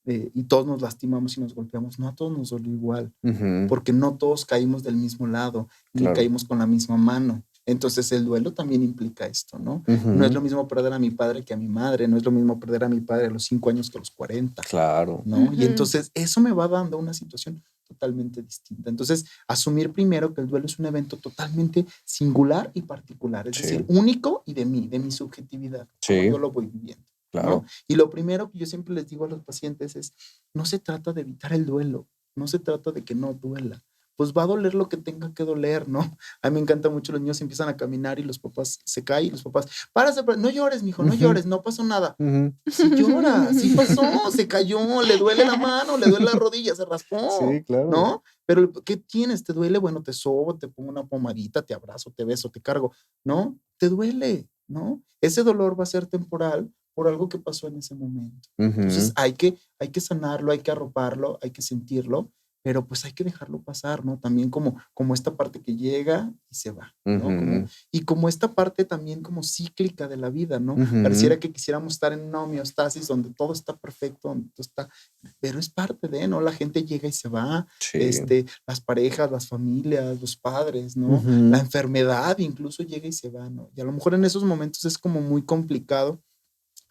y todos nos lastimamos y nos golpeamos, no a todos nos duele igual, Ujú. porque no todos caímos del mismo lado, ni Claro. caímos con la misma mano. Entonces el duelo también implica esto, ¿no? Ujú. No es lo mismo perder a mi padre que a mi madre, no es lo mismo perder a mi padre a los 5 años que a los 40, Claro. ¿no? Y Ujú. entonces eso me va dando una situación totalmente distinta. Entonces, asumir primero que el duelo es un evento totalmente singular y particular, es Sí. decir, único y de mi subjetividad, como Sí. yo lo voy viviendo. Claro. ¿No? Y lo primero que yo siempre les digo a los pacientes es, no se trata de evitar el duelo, no se trata de que no duela, pues va a doler lo que tenga que doler, ¿no? A mí me encanta mucho, los niños empiezan a caminar y los papás se caen y los papás, párate, no llores, mijo, no llores, no pasó nada. Sí llora, sí pasó, se cayó, le duele la mano, le duele la rodilla, se raspó, Sí, claro. ¿no? Pero ¿qué tienes? ¿Te duele? Bueno, te sobo, te pongo una pomadita, te abrazo, te beso, te cargo, ¿no? Te duele, ¿no? Ese dolor va a ser temporal por algo que pasó en ese momento. Entonces hay que sanarlo, hay que arroparlo, hay que sentirlo, pero pues hay que dejarlo pasar, ¿no? También como esta parte que llega y se va, ¿no? Como esta parte también como cíclica de la vida, ¿no? Pareciera que quisiéramos estar en una homeostasis donde todo está perfecto, donde todo está, pero es parte de, ¿no? La gente llega y se va, las parejas, las familias, los padres, ¿no? La enfermedad incluso llega y se va, ¿no? Y a lo mejor en esos momentos es como muy complicado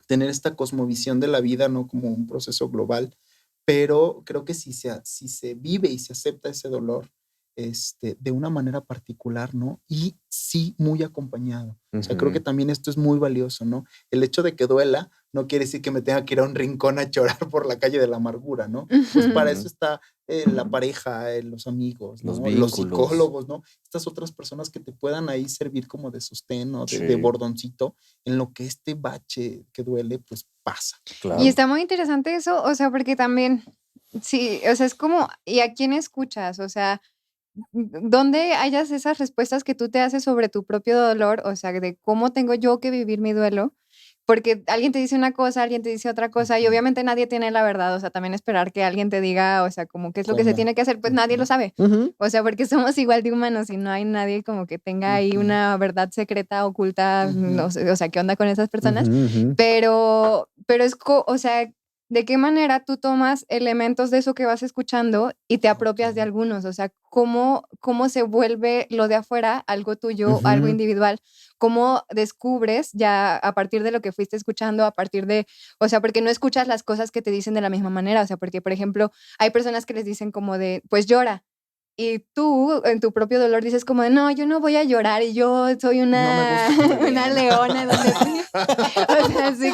tener esta cosmovisión de la vida, ¿no? Como un proceso global, pero creo que si se vive y se acepta ese dolor de una manera particular, ¿no? Y sí, muy acompañado. O sea, creo que también esto es muy valioso, ¿no? El hecho de que duela no quiere decir que me tenga que ir a un rincón a llorar por la calle de la amargura, ¿no? Pues para eso está la pareja, los amigos, ¿no? Los psicólogos, ¿no? Estas otras personas que te puedan ahí servir como de sostén, ¿no? De bordoncito en lo que este bache que duele, pues pasa. Claro. Y está muy interesante eso, o sea, porque también, sí, o sea, es como, ¿y a quién escuchas? O sea, ¿dónde hayas esas respuestas que tú te haces sobre tu propio dolor? O sea, de cómo tengo yo que vivir mi duelo. Porque alguien te dice una cosa, alguien te dice otra cosa, y obviamente nadie tiene la verdad. O sea, también esperar que alguien te diga, o sea, como qué es lo que se tiene que hacer, pues nadie lo sabe. O sea, porque somos igual de humanos y no hay nadie como que tenga ahí una verdad secreta, oculta, no sé, o sea, ¿qué onda con esas personas? Pero es, o sea, ¿de qué manera tú tomas elementos de eso que vas escuchando y te apropias de algunos? O sea, ¿cómo se vuelve lo de afuera algo tuyo, algo individual? ¿Cómo descubres ya a partir de lo que fuiste escuchando, a partir de, o sea, porque no escuchas las cosas que te dicen de la misma manera? O sea, porque, por ejemplo, hay personas que les dicen como de, pues llora. Y tú, en tu propio dolor, dices como de, no, yo no voy a llorar y yo soy una leona. O sea, así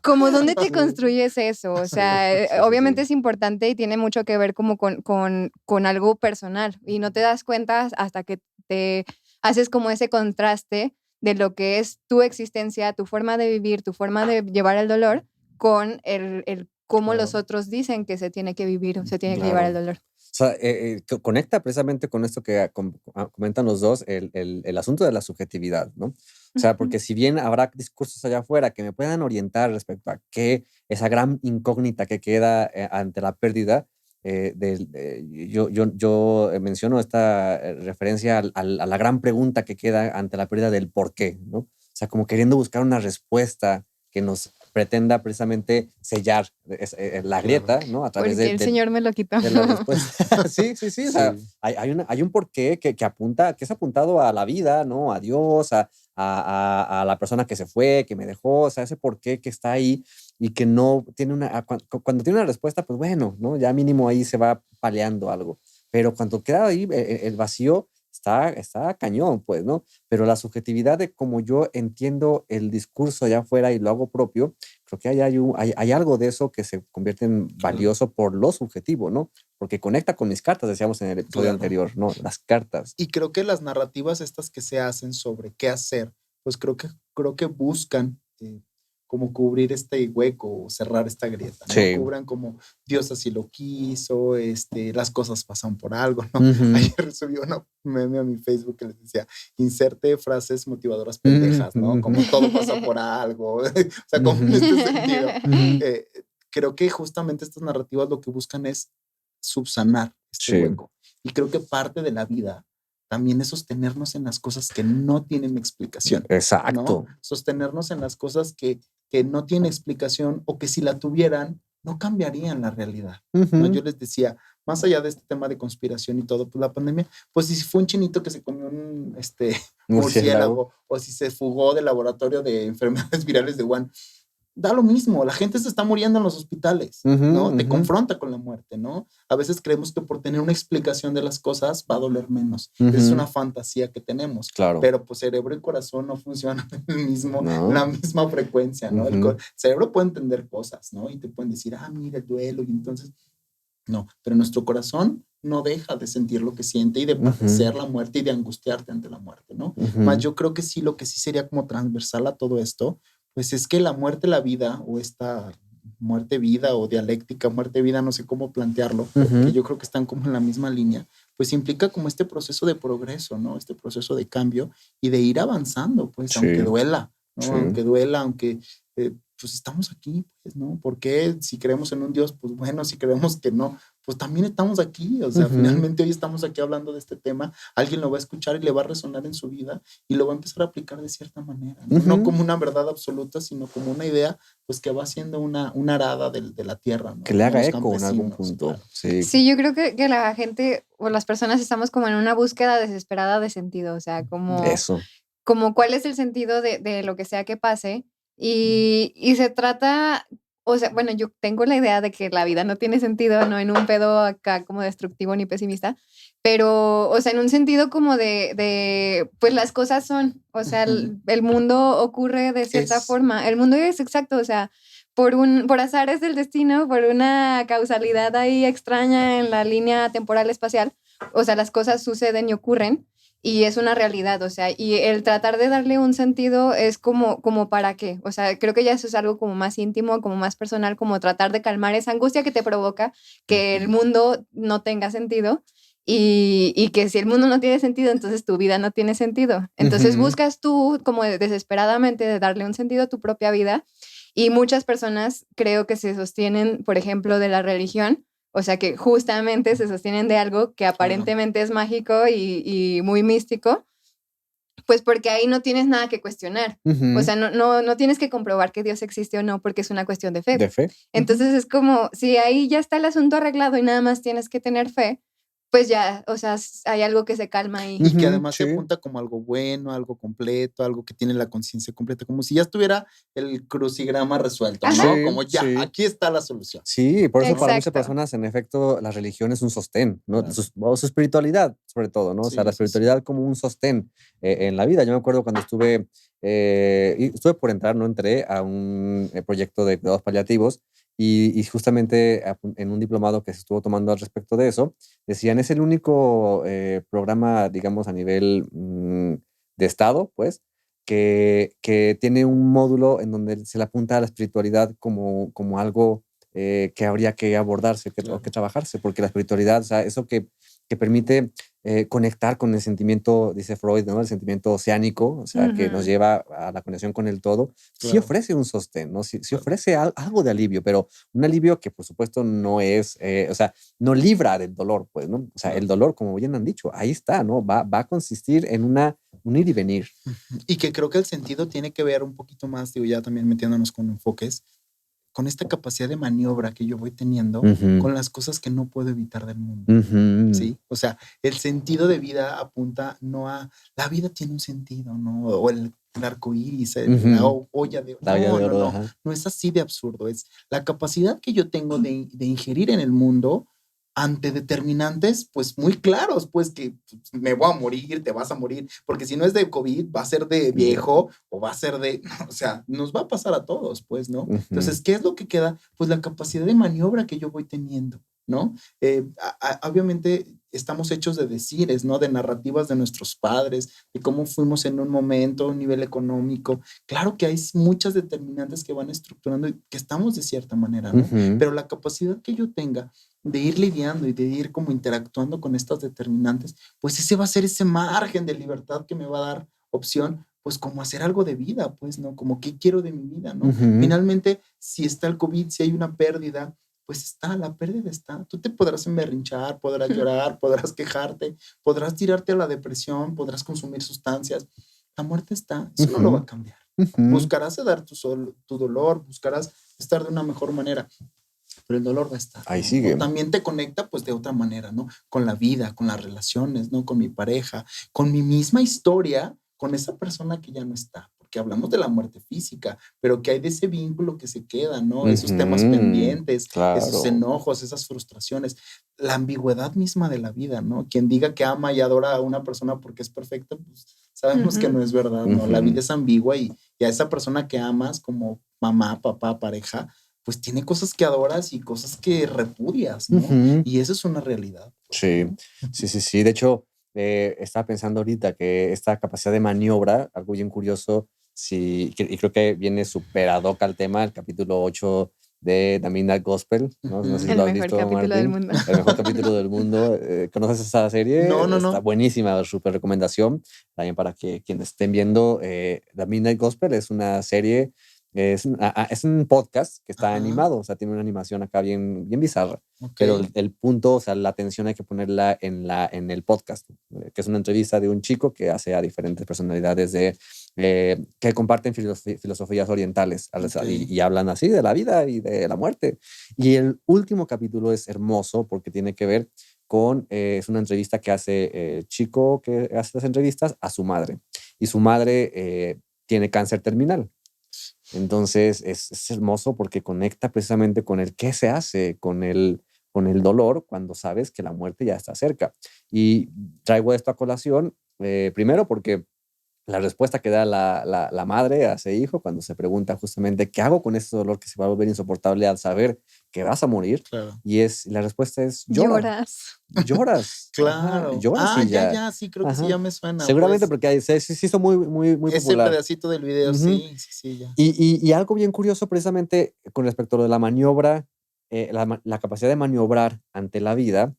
como ¿dónde te construyes eso? O sea, obviamente es importante y tiene mucho que ver como con algo personal y no te das cuenta hasta que te haces como ese contraste de lo que es tu existencia, tu forma de vivir, tu forma de llevar el dolor con el cómo los otros dicen que se tiene que vivir o se tiene que llevar el dolor. O sea, conecta precisamente con esto que comentan los dos, el asunto de la subjetividad, ¿no? O sea, porque si bien habrá discursos allá afuera que me puedan orientar respecto a qué esa gran incógnita que queda ante la pérdida, yo menciono esta referencia a la gran pregunta que queda ante la pérdida del por qué, ¿no? O sea, como queriendo buscar una respuesta que nos pretenda precisamente sellar la grieta, ¿no? A través porque el Señor me lo quitó. De la respuesta. Sí. O sea, hay un porqué que apunta, que es apuntado a la vida, ¿no? A Dios, a la persona que se fue, que me dejó, o sea, ese porqué que está ahí y que no tiene cuando tiene una respuesta, pues bueno, ¿no? Ya mínimo ahí se va paleando algo. Pero cuando queda ahí el vacío, está cañón, pues, ¿no? Pero la subjetividad de cómo yo entiendo el discurso allá afuera y lo hago propio, creo que hay algo de eso que se convierte en valioso por lo subjetivo, ¿no? Porque conecta con mis cartas, decíamos en el episodio anterior, ¿no? Las cartas. Y creo que las narrativas estas que se hacen sobre qué hacer, pues creo que buscan como cubrir este hueco o cerrar esta grieta, ¿no? Sí. Cubran como Dios así lo quiso, las cosas pasan por algo, ¿no? Ayer subí una meme a mi Facebook que les decía, inserte frases motivadoras pendejas, ¿no? Como todo pasa por algo, o sea, como en este sentido. Creo que justamente estas narrativas lo que buscan es subsanar este hueco. Y creo que parte de la vida también es sostenernos en las cosas que no tienen explicación. Exacto. ¿No? Sostenernos en las cosas que no tienen explicación o que si la tuvieran, no cambiarían la realidad. ¿No? Yo les decía, más allá de este tema de conspiración y todo, pues la pandemia, pues si fue un chinito que se comió un murciélago o si se fugó del laboratorio de enfermedades virales de Wuhan, da lo mismo, la gente se está muriendo en los hospitales, ¿no? Te confronta con la muerte, ¿no? A veces creemos que por tener una explicación de las cosas va a doler menos. Es una fantasía que tenemos. Claro. Pero pues cerebro y corazón no funcionan la misma frecuencia, ¿no? El cerebro puede entender cosas, ¿no? Y te pueden decir, mira el duelo, y entonces, no. Pero nuestro corazón no deja de sentir lo que siente y de padecer la muerte y de angustiarte ante la muerte, ¿no? Más yo creo que sí, lo que sí sería como transversal a todo esto, pues es que la muerte, la vida, o esta muerte-vida o dialéctica, muerte-vida, no sé cómo plantearlo, que yo creo que están como en la misma línea, pues implica como este proceso de progreso, ¿no? Este proceso de cambio y de ir avanzando, pues, aunque duela, ¿no? Aunque duela, aunque pues estamos aquí, pues, ¿no? Porque si creemos en un Dios, pues bueno, si creemos que no, pues también estamos aquí, o sea, finalmente hoy estamos aquí hablando de este tema, alguien lo va a escuchar y le va a resonar en su vida y lo va a empezar a aplicar de cierta manera, ¿no? No como una verdad absoluta, sino como una idea, pues que va siendo una arada de la tierra, ¿no? Que le haga eco en algún punto. Claro. Sí, yo creo que la gente o las personas estamos como en una búsqueda desesperada de sentido, o sea, como cuál es el sentido de lo que sea que pase. Y se trata, o sea, bueno, yo tengo la idea de que la vida no tiene sentido, no en un pedo acá como destructivo ni pesimista, pero, o sea, en un sentido como pues las cosas son, o sea, el mundo ocurre de cierta forma, el mundo es exacto, o sea, por azares del destino, por una causalidad ahí extraña en la línea temporal espacial, o sea, las cosas suceden y ocurren. Y es una realidad, o sea, y el tratar de darle un sentido es como para qué, o sea, creo que ya eso es algo como más íntimo, como más personal, como tratar de calmar esa angustia que te provoca que el mundo no tenga sentido y que si el mundo no tiene sentido, entonces tu vida no tiene sentido. Entonces buscas tú como desesperadamente de darle un sentido a tu propia vida y muchas personas creo que se sostienen, por ejemplo, de la religión. O sea, que justamente se sostienen de algo que aparentemente es mágico y muy místico, pues porque ahí no tienes nada que cuestionar. O sea, no tienes que comprobar que Dios existe o no, porque es una cuestión de fe. ¿De fe? Entonces es como, si ahí ya está el asunto arreglado y nada más tienes que tener fe, pues ya, o sea, hay algo que se calma ahí. Y que además se apunta como algo bueno, algo completo, algo que tiene la conciencia completa, como si ya estuviera el crucigrama resuelto, ¿no? Sí, como ya, aquí está la solución. Sí, por eso para muchas personas, en efecto, la religión es un sostén, ¿no? O su espiritualidad, sobre todo, ¿no? O sea, la espiritualidad como un sostén en la vida. Yo me acuerdo cuando estuve por entrar, no entré a un proyecto de cuidados paliativos y justamente en un diplomado que se estuvo tomando al respecto de eso, decían, es el único programa, digamos, a nivel de Estado, pues, que tiene un módulo en donde se le apunta a la espiritualidad como algo que habría que abordarse o que trabajarse, porque la espiritualidad, o sea, eso que permite conectar con el sentimiento, dice Freud, ¿no? El sentimiento oceánico, o sea, que nos lleva a la conexión con el todo, sí ofrece un sostén, ¿no? Sí ofrece algo de alivio, pero un alivio que por supuesto no es, o sea, no libra del dolor, pues, ¿no? O sea, el dolor, como bien han dicho, ahí está, ¿no? Va a consistir en un ir y venir. Y que creo que el sentido tiene que ver un poquito más, digo, ya también metiéndonos con enfoques, con esta capacidad de maniobra que yo voy teniendo con las cosas que no puedo evitar del mundo, ¿sí? O sea, el sentido de vida apunta no a, la vida tiene un sentido, ¿no? O el arco iris, la olla de oro. No es así de absurdo, es la capacidad que yo tengo de ingerir en el mundo ante determinantes, pues muy claros, pues que me voy a morir, te vas a morir, porque si no es de COVID, va a ser de viejo o va a ser de, o sea, nos va a pasar a todos, pues, ¿no? Entonces, ¿qué es lo que queda? Pues la capacidad de maniobra que yo voy teniendo, ¿no? Obviamente estamos hechos de decires, ¿no? De narrativas de nuestros padres, de cómo fuimos en un momento, un nivel económico. Claro que hay muchas determinantes que van estructurando y que estamos de cierta manera, ¿no? Pero la capacidad que yo tenga de ir lidiando y de ir como interactuando con estas determinantes, pues ese va a ser ese margen de libertad que me va a dar opción, pues como hacer algo de vida, pues, ¿no? Como qué quiero de mi vida, ¿no? Finalmente, si está el COVID, si hay una pérdida, pues está, la pérdida está. Tú te podrás emberrinchar, podrás llorar, podrás quejarte, podrás tirarte a la depresión, podrás consumir sustancias. La muerte está, eso no lo va a cambiar. Buscarás dar tu dolor, buscarás estar de una mejor manera, pero el dolor va a estar. Ahí sigue. O también te conecta, pues, de otra manera, ¿no? Con la vida, con las relaciones, ¿no? Con mi pareja, con mi misma historia, con esa persona que ya no está. Porque hablamos de la muerte física, pero que hay de ese vínculo que se queda, ¿no? Esos temas pendientes, esos enojos, esas frustraciones, la ambigüedad misma de la vida, ¿no? Quien diga que ama y adora a una persona porque es perfecta, pues sabemos que no es verdad, ¿no? La vida es ambigua y a esa persona que amas como mamá, papá, pareja, pues tiene cosas que adoras y cosas que repudias, ¿no? Ujú. Y eso es una realidad. Sí, ¿no? sí, sí, sí. De hecho, estaba pensando ahorita que esta capacidad de maniobra, algo bien curioso, sí, y creo que viene súper ad hoc al tema, el capítulo 8 de The Midnight Gospel, ¿no? No sé si El lo has mejor visto, capítulo del Martín. mundo. El mejor capítulo del mundo. ¿Conoces esa serie? No, no, Está no. buenísima, súper recomendación. También para que quienes estén viendo, The Midnight Gospel es una serie, es un podcast que está Ajá. animado, o sea, tiene una animación acá bien, bien bizarra. Ok. Pero el punto, o sea, la atención hay que ponerla en el podcast, que es una entrevista de un chico que hace a diferentes personalidades que comparten filosofías orientales Ok. y hablan así de la vida y de la muerte. Y el último capítulo es hermoso porque tiene que ver con, es una entrevista que hace el chico que hace las entrevistas a su madre. Y su madre tiene cáncer terminal. Entonces es hermoso porque conecta precisamente con el qué se hace, con el dolor cuando sabes que la muerte ya está cerca. Y traigo esto a colación, primero porque la respuesta que da la madre a ese hijo cuando se pregunta justamente qué hago con ese dolor que se va a volver insoportable al saber que vas a morir. Claro. Y la respuesta es llora. Lloras. Lloras. Ajá, Claro. lloras y Ya, ya. ya, sí, creo que sí, Ajá. ya me suena. Seguramente Pues, porque se hizo muy, muy, muy ese popular. pedacito del video, Ujú. sí, sí, sí, ya. Y algo bien curioso precisamente con respecto a lo de la maniobra, la capacidad de maniobrar ante la vida,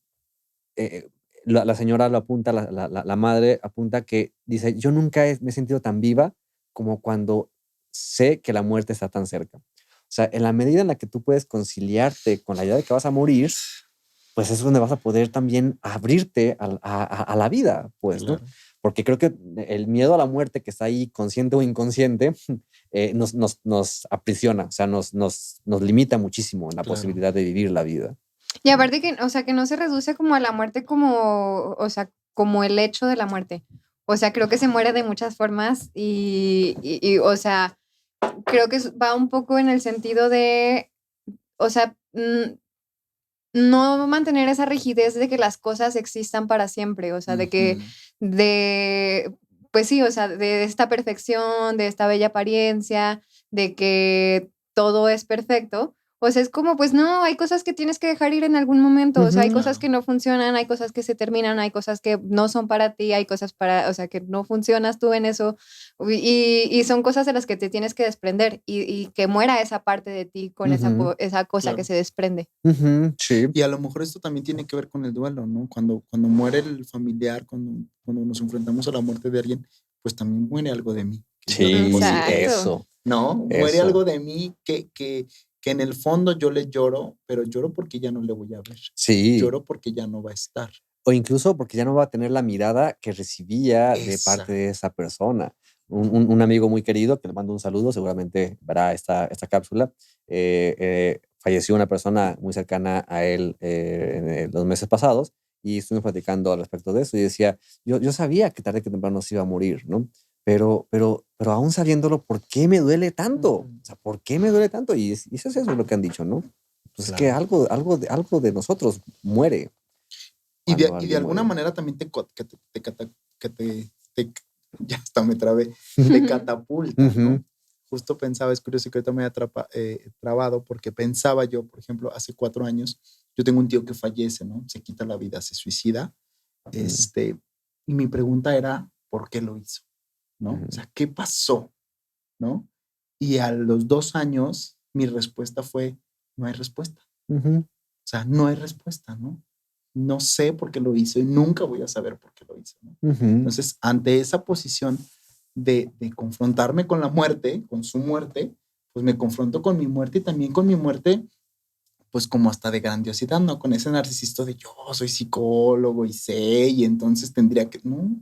eh, la señora lo apunta, la madre apunta que dice, yo nunca me he sentido tan viva como cuando sé que la muerte está tan cerca. O sea, en la medida en la que tú puedes conciliarte con la idea de que vas a morir, pues es donde vas a poder también abrirte a la vida, pues, ¿no? Claro. Porque creo que el miedo a la muerte que está ahí, consciente o inconsciente, nos aprisiona, o sea, nos limita muchísimo en la Claro. posibilidad de vivir la vida. Y aparte que, o sea, que no se reduce como a la muerte como, o sea, como el hecho de la muerte. O sea, creo que se muere de muchas formas o sea, creo que va un poco en el sentido de, o sea, no mantener esa rigidez de que las cosas existan para siempre, o sea, de que, pues sí, o sea, de esta perfección, de esta bella apariencia, de que todo es perfecto. O sea, es como, pues no, hay cosas que tienes que dejar ir en algún momento, o sea, hay Ujú. cosas que no funcionan, hay cosas que se terminan, hay cosas que no son para ti, hay cosas o sea, que no funcionas tú en eso, y son cosas de las que te tienes que desprender y que muera esa parte de ti con Ujú. esa cosa que Claro. se desprende. Ujú, sí. Y a lo mejor esto también tiene que ver con el duelo, ¿no? Cuando muere el familiar, cuando nos enfrentamos a la muerte de alguien, pues también muere algo de mí. Que yo Sí, deposité, Exacto. eso. ¿no? Muere Eso. algo de mí que en el fondo yo le lloro, pero lloro porque ya no le voy a ver. Sí. Lloro porque ya no va a estar. O incluso porque ya no va a tener la mirada que recibía de parte Exacto. de esa persona. Un amigo muy querido, que le mando un saludo, seguramente verá esta cápsula, falleció una persona muy cercana a él en los meses pasados y estuvimos platicando al respecto de eso y decía, yo sabía que tarde que temprano se iba a morir, ¿no? Pero aún sabiéndolo, ¿por qué me duele tanto? Ujú. O sea, ¿por qué me duele tanto? Y eso es lo que han dicho, ¿no? Pues es que Claro. algo de nosotros muere. Y Cuando de alguien alguna muere. manera también ya hasta me trabé, te catapulta, ¿no? Ujú. Justo pensaba, es curioso que ahorita me haya trabado, porque pensaba yo, por ejemplo, hace 4 años, yo tengo un tío que fallece, ¿no? Se quita la vida, se suicida. Y mi pregunta era, ¿por qué lo hizo? ¿No? Ujú. O sea, ¿qué pasó? ¿No? Y a los 2 años, mi respuesta fue, no hay respuesta. Ujú. O sea, no hay respuesta, ¿no? No sé por qué lo hizo y nunca voy a saber por qué lo hizo, ¿no? Ujú. Entonces, ante esa posición de confrontarme con la muerte, con su muerte, pues me confronto con mi muerte y también con mi muerte, pues como hasta de grandiosidad, ¿no? Con ese narcisista de yo soy psicólogo y sé, y entonces tendría que, no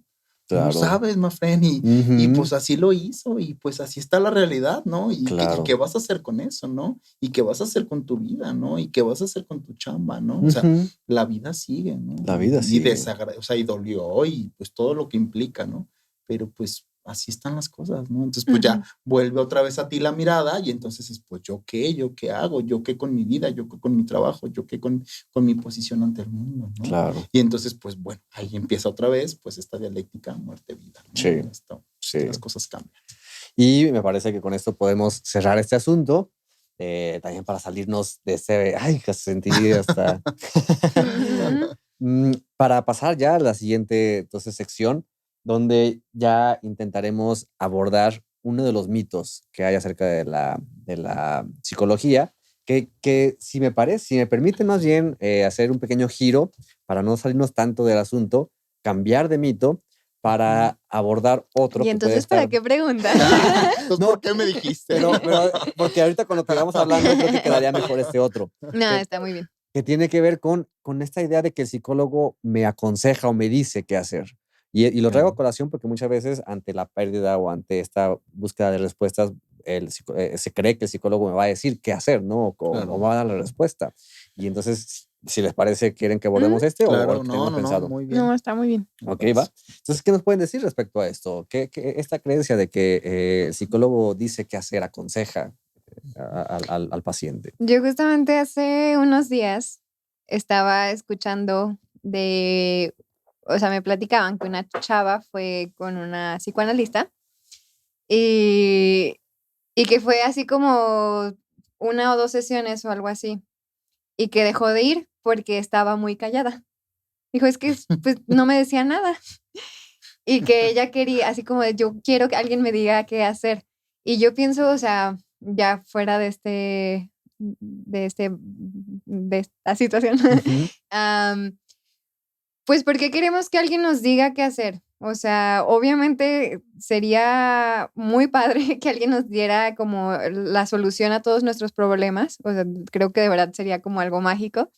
Claro. sabes, my friend, y Ujú. pues así lo hizo, y pues así está la realidad, ¿no? Y Claro. qué vas a hacer con eso, ¿no? Y qué vas a hacer con tu vida, ¿no? Y qué vas a hacer con tu chamba, ¿no? O sea, Ujú. la vida sigue, ¿no? La vida Y sigue. o sea, y dolió, y pues todo lo que implica, ¿no? Pero pues así están las cosas, ¿no? Entonces, pues ya vuelve otra vez a ti la mirada, y entonces es, pues, ¿yo qué hago? ¿Yo qué con mi vida? ¿Yo qué con mi trabajo? ¿Yo qué con mi posición ante el mundo, ¿no? Claro. Y entonces, pues bueno, ahí empieza otra vez, pues esta dialéctica muerte-vida, ¿no? Sí. Las Sí. cosas cambian. Y me parece que con esto podemos cerrar este asunto. también para salirnos de ese, ay, que sentí hasta... Para pasar ya a la siguiente entonces, sección, donde ya intentaremos abordar uno de los mitos que hay acerca de la psicología, que si me permite más bien hacer un pequeño giro para no salirnos tanto del asunto, cambiar de mito para abordar otro ¿Y que puede entonces para estar... qué preguntas? Entonces, No, ¿por qué me dijiste? pero porque ahorita con lo que vamos hablando creo que quedaría mejor este otro, No, que, está muy bien. que tiene que ver con esta idea de que el psicólogo me aconseja o me dice qué hacer. Y lo traigo a colación porque muchas veces ante la pérdida o ante esta búsqueda de respuestas, se cree que el psicólogo me va a decir qué hacer, ¿no? O va a dar la respuesta. Y entonces, si les parece, ¿quieren que abordemos o Claro, el que no, tenemos no, pensado? muy bien. No, está muy bien. Ok, va. Entonces, ¿qué nos pueden decir respecto a esto? Esta creencia de que el psicólogo dice qué hacer, aconseja al paciente? Yo justamente hace unos días estaba escuchando o sea, me platicaban que una chava fue con una psicoanalista y, y que fue así como 1 o 2 sesiones o algo así, y que dejó de ir porque estaba muy callada. Dijo, es que pues no me decía nada. Y que ella quería, así como de, yo quiero que alguien me diga qué hacer. Y yo pienso, o sea, ya fuera de esta situación, Ujú. pues, ¿por qué queremos que alguien nos diga qué hacer? O sea, obviamente sería muy padre que alguien nos diera como la solución a todos nuestros problemas. O sea, creo que de verdad sería como algo mágico.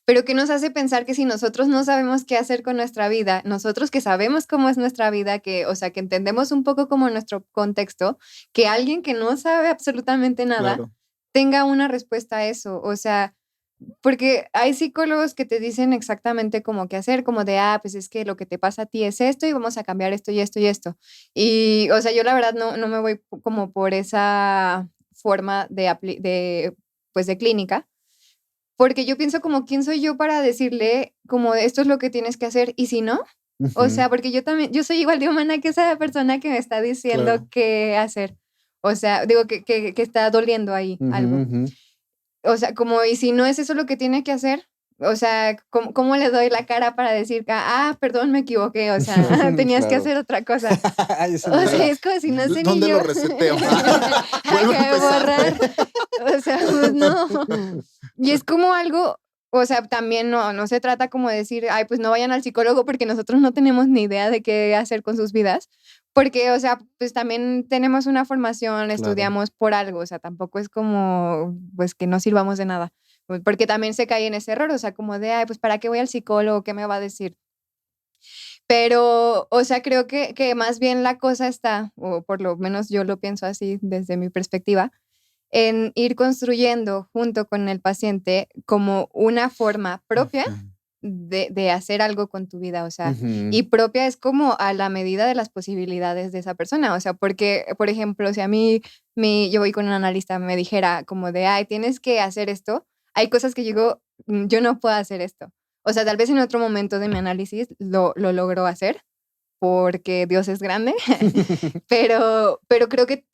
Pero ¿qué nos hace pensar que si nosotros no sabemos qué hacer con nuestra vida, nosotros que sabemos cómo es nuestra vida, que, o sea, que entendemos un poco como nuestro contexto, que alguien que no sabe absolutamente nada Claro. tenga una respuesta a eso? O sea, porque hay psicólogos que te dicen exactamente cómo qué hacer, como de, pues es que lo que te pasa a ti es esto y vamos a cambiar esto y esto y esto. Y, o sea, yo la verdad no me voy como por esa forma pues de clínica, porque yo pienso como, ¿quién soy yo para decirle como esto es lo que tienes que hacer y si no? O sea, Ujú. porque yo también, yo soy igual de humana que esa persona que me está diciendo Claro. qué hacer. O sea, digo que está doliendo ahí Ujú, algo. ujú. O sea, como, y si no es eso lo que tiene que hacer, o sea, ¿cómo le doy la cara para decir que, perdón, me equivoqué? O sea, tenías que Claro. hacer otra cosa. Ay, esa O es sea, buena. es como si no sé ni ¿Dónde yo. lo reseteo? Vuelvo a Acá empezar. borrar. O sea, pues no. Y es como algo, o sea, también no se trata como de decir, pues no vayan al psicólogo porque nosotros no tenemos ni idea de qué hacer con sus vidas. Porque, o sea, pues también tenemos una formación, Claro. estudiamos por algo, o sea, tampoco es como, pues que no sirvamos de nada. Pues, porque también se cae en ese error, o sea, como de, pues ¿para qué voy al psicólogo? ¿Qué me va a decir? Pero, o sea, creo que más bien la cosa está, o por lo menos yo lo pienso así desde mi perspectiva, en ir construyendo junto con el paciente como una forma propia Ujú. de hacer algo con tu vida, o sea, Ujú. y propia es como a la medida de las posibilidades de esa persona, o sea, porque, por ejemplo, si a mí, yo voy con un analista, me dijera como de, tienes que hacer esto, hay cosas que yo digo, yo no puedo hacer esto. O sea, tal vez en otro momento de mi análisis lo logro hacer, porque Dios es grande, pero creo que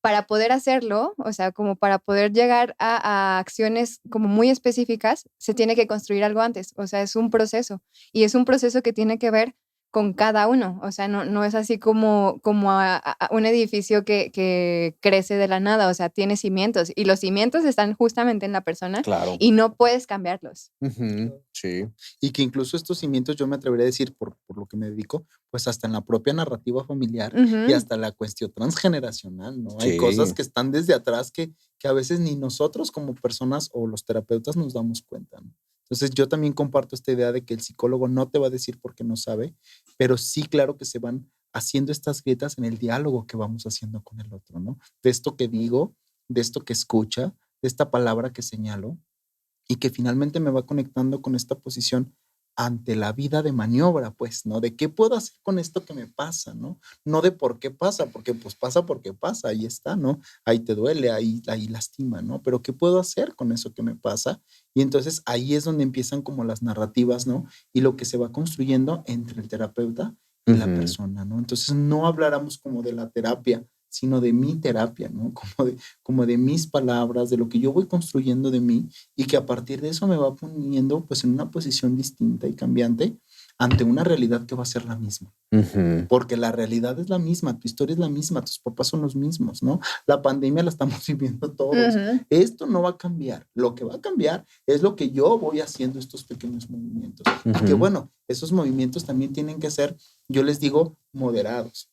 para poder hacerlo, o sea, como para poder llegar a acciones como muy específicas, se tiene que construir algo antes, o sea, es un proceso, y es un proceso que tiene que ver con cada uno, o sea, no es así como a un edificio que crece de la nada, o sea, tiene cimientos, y los cimientos están justamente en la persona Claro. y no puedes cambiarlos. Ujú. Sí. Y que incluso estos cimientos, yo me atrevería a decir, por lo que me dedico, pues hasta en la propia narrativa familiar y Ujú. hasta la cuestión transgeneracional, ¿no? Hay Sí. cosas que están desde atrás que a veces ni nosotros como personas o los terapeutas nos damos cuenta, ¿no? Entonces yo también comparto esta idea de que el psicólogo no te va a decir porque no sabe, pero sí, claro que se van haciendo estas grietas en el diálogo que vamos haciendo con el otro, ¿no? De esto que digo, de esto que escucha, de esta palabra que señalo y que finalmente me va conectando con esta posición ante la vida de maniobra, pues, ¿no? De qué puedo hacer con esto que me pasa, ¿no? No de por qué pasa, porque pues pasa porque pasa, ahí está, ¿no? Ahí te duele, ahí lastima, ¿no? Pero ¿qué puedo hacer con eso que me pasa? Y entonces ahí es donde empiezan como las narrativas, ¿no? Y lo que se va construyendo entre el terapeuta y la Ujú. persona, ¿no? Entonces no habláramos como de la terapia sino de mi terapia, ¿no? Como de mis palabras, de lo que yo voy construyendo de mí y que a partir de eso me va poniendo pues en una posición distinta y cambiante ante una realidad que va a ser la misma. Porque la realidad es la misma, tu historia es la misma, tus papás son los mismos, ¿no? La pandemia la estamos viviendo todos. Esto no va a cambiar. Lo que va a cambiar es lo que yo voy haciendo estos pequeños movimientos. Y que bueno, esos movimientos también tienen que ser, yo les digo, moderados.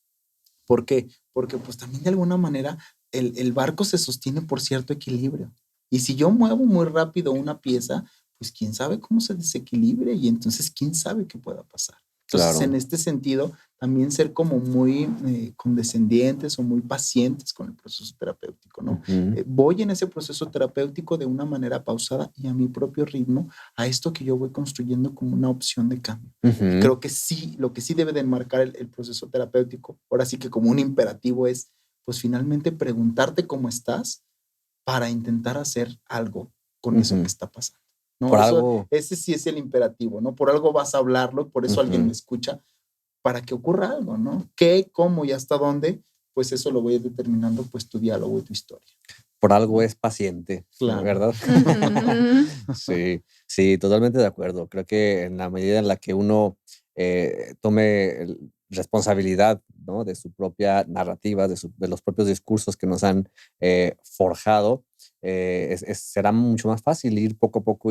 ¿Por qué? Porque pues también de alguna manera el barco se sostiene por cierto equilibrio. Y si yo muevo muy rápido una pieza, pues quién sabe cómo se desequilibre y entonces quién sabe qué pueda pasar. Entonces, en este sentido, también ser como muy condescendientes o muy pacientes con el proceso terapéutico, ¿no? Voy en ese proceso terapéutico de una manera pausada y a mi propio ritmo, a esto que yo voy construyendo como una opción de cambio. Y creo que sí, lo que sí debe de enmarcar el proceso terapéutico, ahora sí que como un imperativo es, pues finalmente preguntarte cómo estás para intentar hacer algo con eso que está pasando. ¿No? Por algo. Ese sí es el imperativo, ¿no? Por algo vas a hablarlo, por eso alguien me escucha, para que ocurra algo, ¿no? ¿Qué, cómo y hasta dónde? Pues eso lo voy determinando, pues tu diálogo y tu historia. Por algo es paciente, claro. ¿Verdad? Sí, totalmente de acuerdo. Creo que en la medida en la que uno tome responsabilidad, ¿no? De su propia narrativa, de los propios discursos que nos han forjado, será mucho más fácil ir poco a poco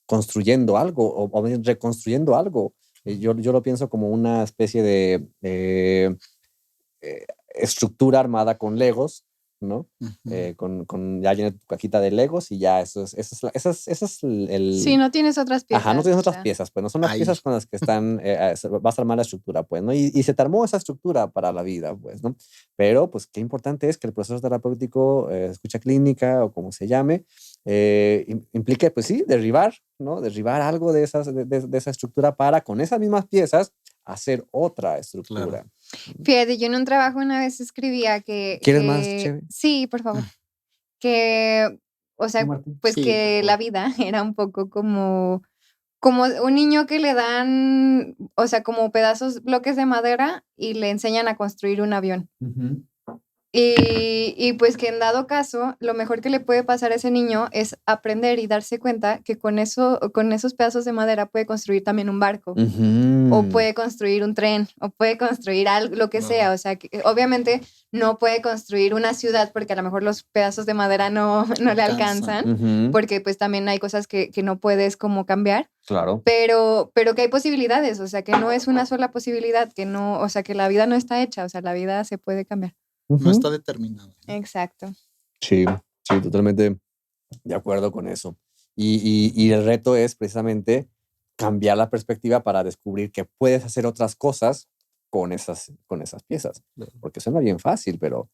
construyendo algo o bien reconstruyendo algo. Yo lo pienso como una especie de estructura armada con Legos, ¿no? Ya llenas tu cajita de Legos y ya eso es el... Sí, no tienes otras piezas. Ajá, no tienes otras piezas, pues no son las piezas con las que están, vas a armar la estructura, pues, ¿no? Y se te armó esa estructura para la vida, pues, ¿no? Pero, pues, qué importante es que el proceso terapéutico, escucha clínica o como se llame, implique, pues sí, derribar, ¿no? Derribar algo de esa estructura para, con esas mismas piezas, hacer otra estructura. Claro. Fíjate, yo en un trabajo una vez escribía que... ¿Quieres más, Cheve? Sí, por favor. Que, o sea, pues Sí, que la vida era un poco como un niño que le dan, o sea, como bloques de madera y le enseñan a construir un avión. Y pues que en dado caso, lo mejor que le puede pasar a ese niño es aprender y darse cuenta que con esos pedazos de madera puede construir también un barco, o puede construir un tren, o puede construir algo, lo que sea. O sea, que obviamente no puede construir una ciudad porque a lo mejor los pedazos de madera no le alcanzan, porque pues también hay cosas que no puedes como cambiar. Claro. Pero que hay posibilidades, o sea, que no es una sola posibilidad, que no, o sea, que la vida no está hecha, o sea, la vida se puede cambiar. No está determinado. Exacto. Sí, totalmente de acuerdo con eso. Y el reto es precisamente cambiar la perspectiva para descubrir que puedes hacer otras cosas con esas piezas. Porque suena bien fácil, pero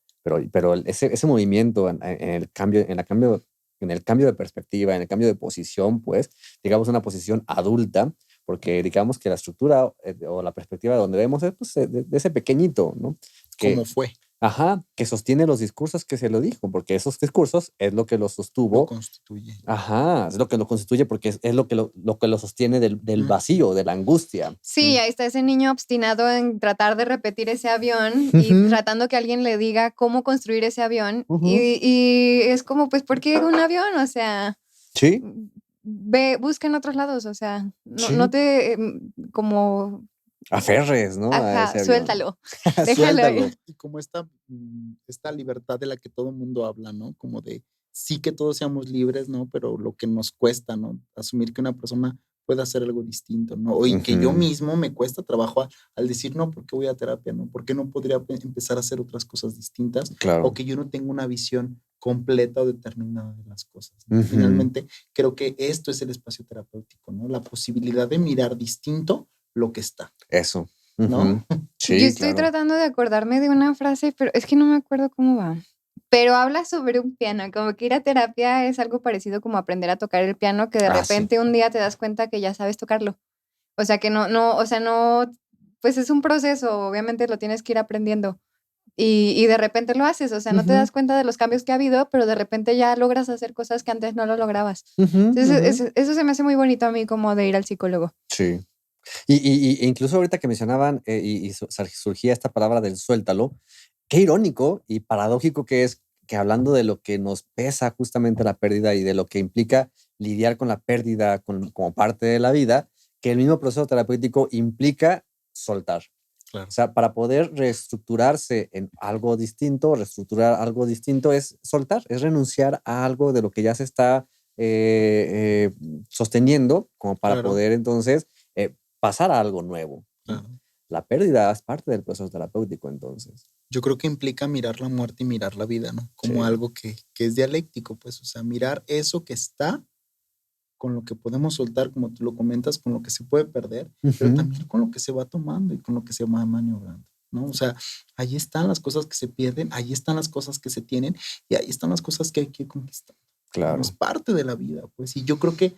ese movimiento en el cambio de perspectiva, en el cambio de posición, pues, digamos una posición adulta, porque digamos que la estructura o la perspectiva de donde vemos es pues, de ese pequeñito, ¿no? ¿Cómo fue? Ajá, que sostiene los discursos que se lo dijo, porque esos discursos es lo que lo sostuvo. Lo constituye. Ajá, es lo que lo constituye porque es lo que lo sostiene del vacío, de la angustia. Sí, ahí está ese niño obstinado en tratar de repetir ese avión y tratando que alguien le diga cómo construir ese avión. Y es como, pues, ¿por qué un avión? O sea, sí. Busca en otros lados, o sea, no te como... aferres, ¿no? Ajá, suéltalo. Suéltalo. Y como esta libertad de la que todo el mundo habla, ¿no? Como de sí que todos seamos libres, ¿no? Pero lo que nos cuesta, ¿no? Asumir que una persona puede hacer algo distinto, ¿no? Y que yo mismo me cuesta trabajo al decir, no, ¿por qué voy a terapia, no? ¿Por qué no podría empezar a hacer otras cosas distintas? Claro. O que yo no tengo una visión completa o determinada de las cosas, ¿no? Finalmente, creo que esto es el espacio terapéutico, ¿no? La posibilidad de mirar distinto lo que está. Eso. ¿No? Sí, yo estoy tratando de acordarme de una frase, pero es que no me acuerdo cómo va. Pero habla sobre un piano, como que ir a terapia es algo parecido como aprender a tocar el piano, que de repente un día te das cuenta que ya sabes tocarlo. O sea, que no, pues es un proceso, obviamente lo tienes que ir aprendiendo. Y de repente lo haces, o sea, no te das cuenta de los cambios que ha habido, pero de repente ya logras hacer cosas que antes no lo lograbas. Entonces, eso se me hace muy bonito a mí, como de ir al psicólogo. Sí. Y incluso ahorita que mencionaban y surgía esta palabra del suéltalo, qué irónico y paradójico que es que hablando de lo que nos pesa justamente la pérdida y de lo que implica lidiar con la pérdida como parte de la vida, que el mismo proceso terapéutico implica soltar. Claro. O sea, para poder reestructurarse en algo distinto, reestructurar algo distinto es soltar, es renunciar a algo de lo que ya se está sosteniendo, como para Claro. poder entonces pasar a algo nuevo. Claro. La pérdida es parte del proceso terapéutico, entonces. Yo creo que implica mirar la muerte y mirar la vida, ¿no? Como Sí. algo que es dialéctico, pues, o sea, mirar eso que está con lo que podemos soltar, como tú lo comentas, con lo que se puede perder, pero también con lo que se va tomando y con lo que se va maniobrando, ¿no? O sea, ahí están las cosas que se pierden, ahí están las cosas que se tienen y ahí están las cosas que hay que conquistar. Claro. Es parte de la vida, pues, y yo creo que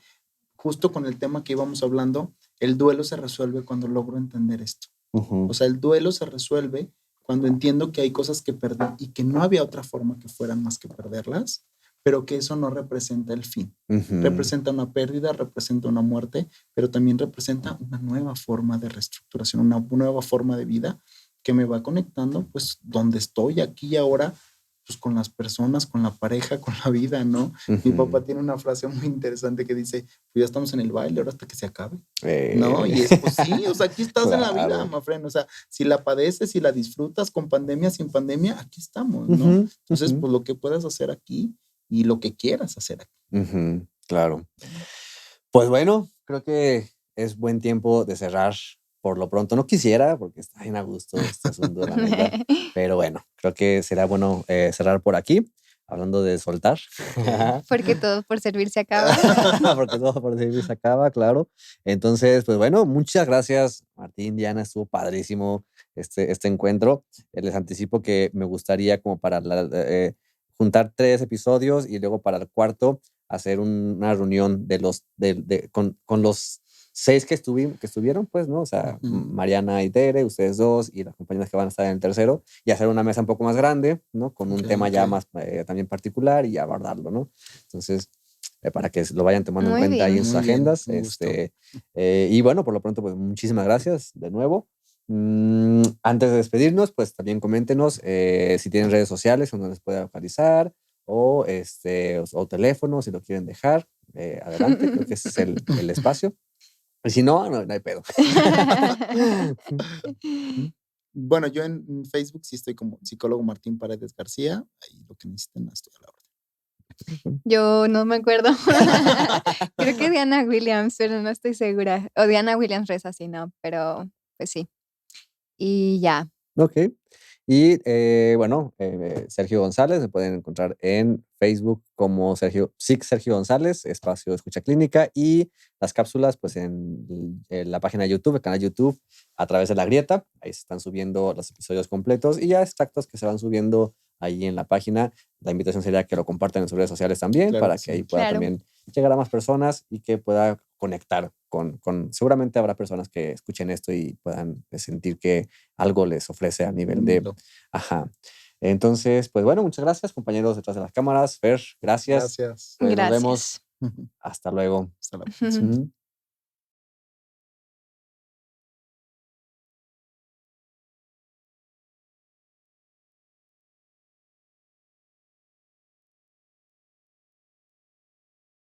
justo con el tema que íbamos hablando, el duelo se resuelve cuando logro entender esto. O sea, el duelo se resuelve cuando entiendo que hay cosas que perdí y que no había otra forma que fueran más que perderlas, pero que eso no representa el fin. Representa una pérdida, representa una muerte, pero también representa una nueva forma de reestructuración, una nueva forma de vida que me va conectando, pues, donde estoy aquí y ahora, pues, con las personas, con la pareja, con la vida, ¿no? Mi papá tiene una frase muy interesante que dice, pues ya estamos en el baile, ahora hasta que se acabe, ¿no? Y es, pues sí, o sea, aquí estás en la vida, Claro. my friend, o sea, si la padeces, si la disfrutas con pandemia, sin pandemia, aquí estamos, ¿no? Entonces, pues lo que puedas hacer aquí y lo que quieras hacer aquí. Claro. Pues bueno, creo que es buen tiempo de cerrar por lo pronto. No quisiera, porque está bien a gusto este asunto, la neta. Pero bueno, creo que será bueno cerrar por aquí, hablando de soltar. Porque todo por servir se acaba. Porque todo por servir se acaba, claro. Entonces, pues bueno, muchas gracias, Martín, Diana, estuvo padrísimo este encuentro. Les anticipo que me gustaría como para juntar 3 episodios y luego para el cuarto hacer una reunión con los 6 que estuvieron, pues, ¿no? O sea, Mariana y Tere, ustedes 2 y las compañeras que van a estar en el tercero, y hacer una mesa un poco más grande, ¿no? Con un tema ya más también particular y abordarlo, ¿no? Entonces, para que lo vayan tomando en Muy cuenta ahí bien. en sus Muy bien, agendas. un gusto. Y bueno, por lo pronto, pues muchísimas gracias de nuevo. Antes de despedirnos, pues también coméntenos si tienen redes sociales donde les pueda localizar o teléfono, si lo quieren dejar. Adelante, creo que ese es el espacio. Y si no, no hay pedo. Bueno, yo en Facebook sí estoy como psicólogo Martín Paredes García, ahí lo que necesiten estoy a la orden. Yo no me acuerdo. Creo que Diana Williams, pero no estoy segura. O Diana Williams Reza, sí, no, pero pues sí. Y ya. Ok. Y bueno, Sergio González, me pueden encontrar en Facebook como Sergio González, espacio Escucha Clínica, y las cápsulas pues en la página de YouTube, el canal de YouTube, a través de La Grieta. Ahí se están subiendo los episodios completos y ya extractos que se van subiendo ahí en la página. La invitación sería que lo compartan en sus redes sociales también, Claro para que que sí. ahí pueda Claro. también llegar a más personas y que pueda conectar seguramente habrá personas que escuchen esto y puedan sentir que algo les ofrece a nivel de... Bonito. Ajá. Entonces, pues bueno, muchas gracias, compañeros detrás de las cámaras. Fer, gracias. Gracias. Pues nos Gracias. vemos. Hasta luego. Hasta la próxima. Ujú.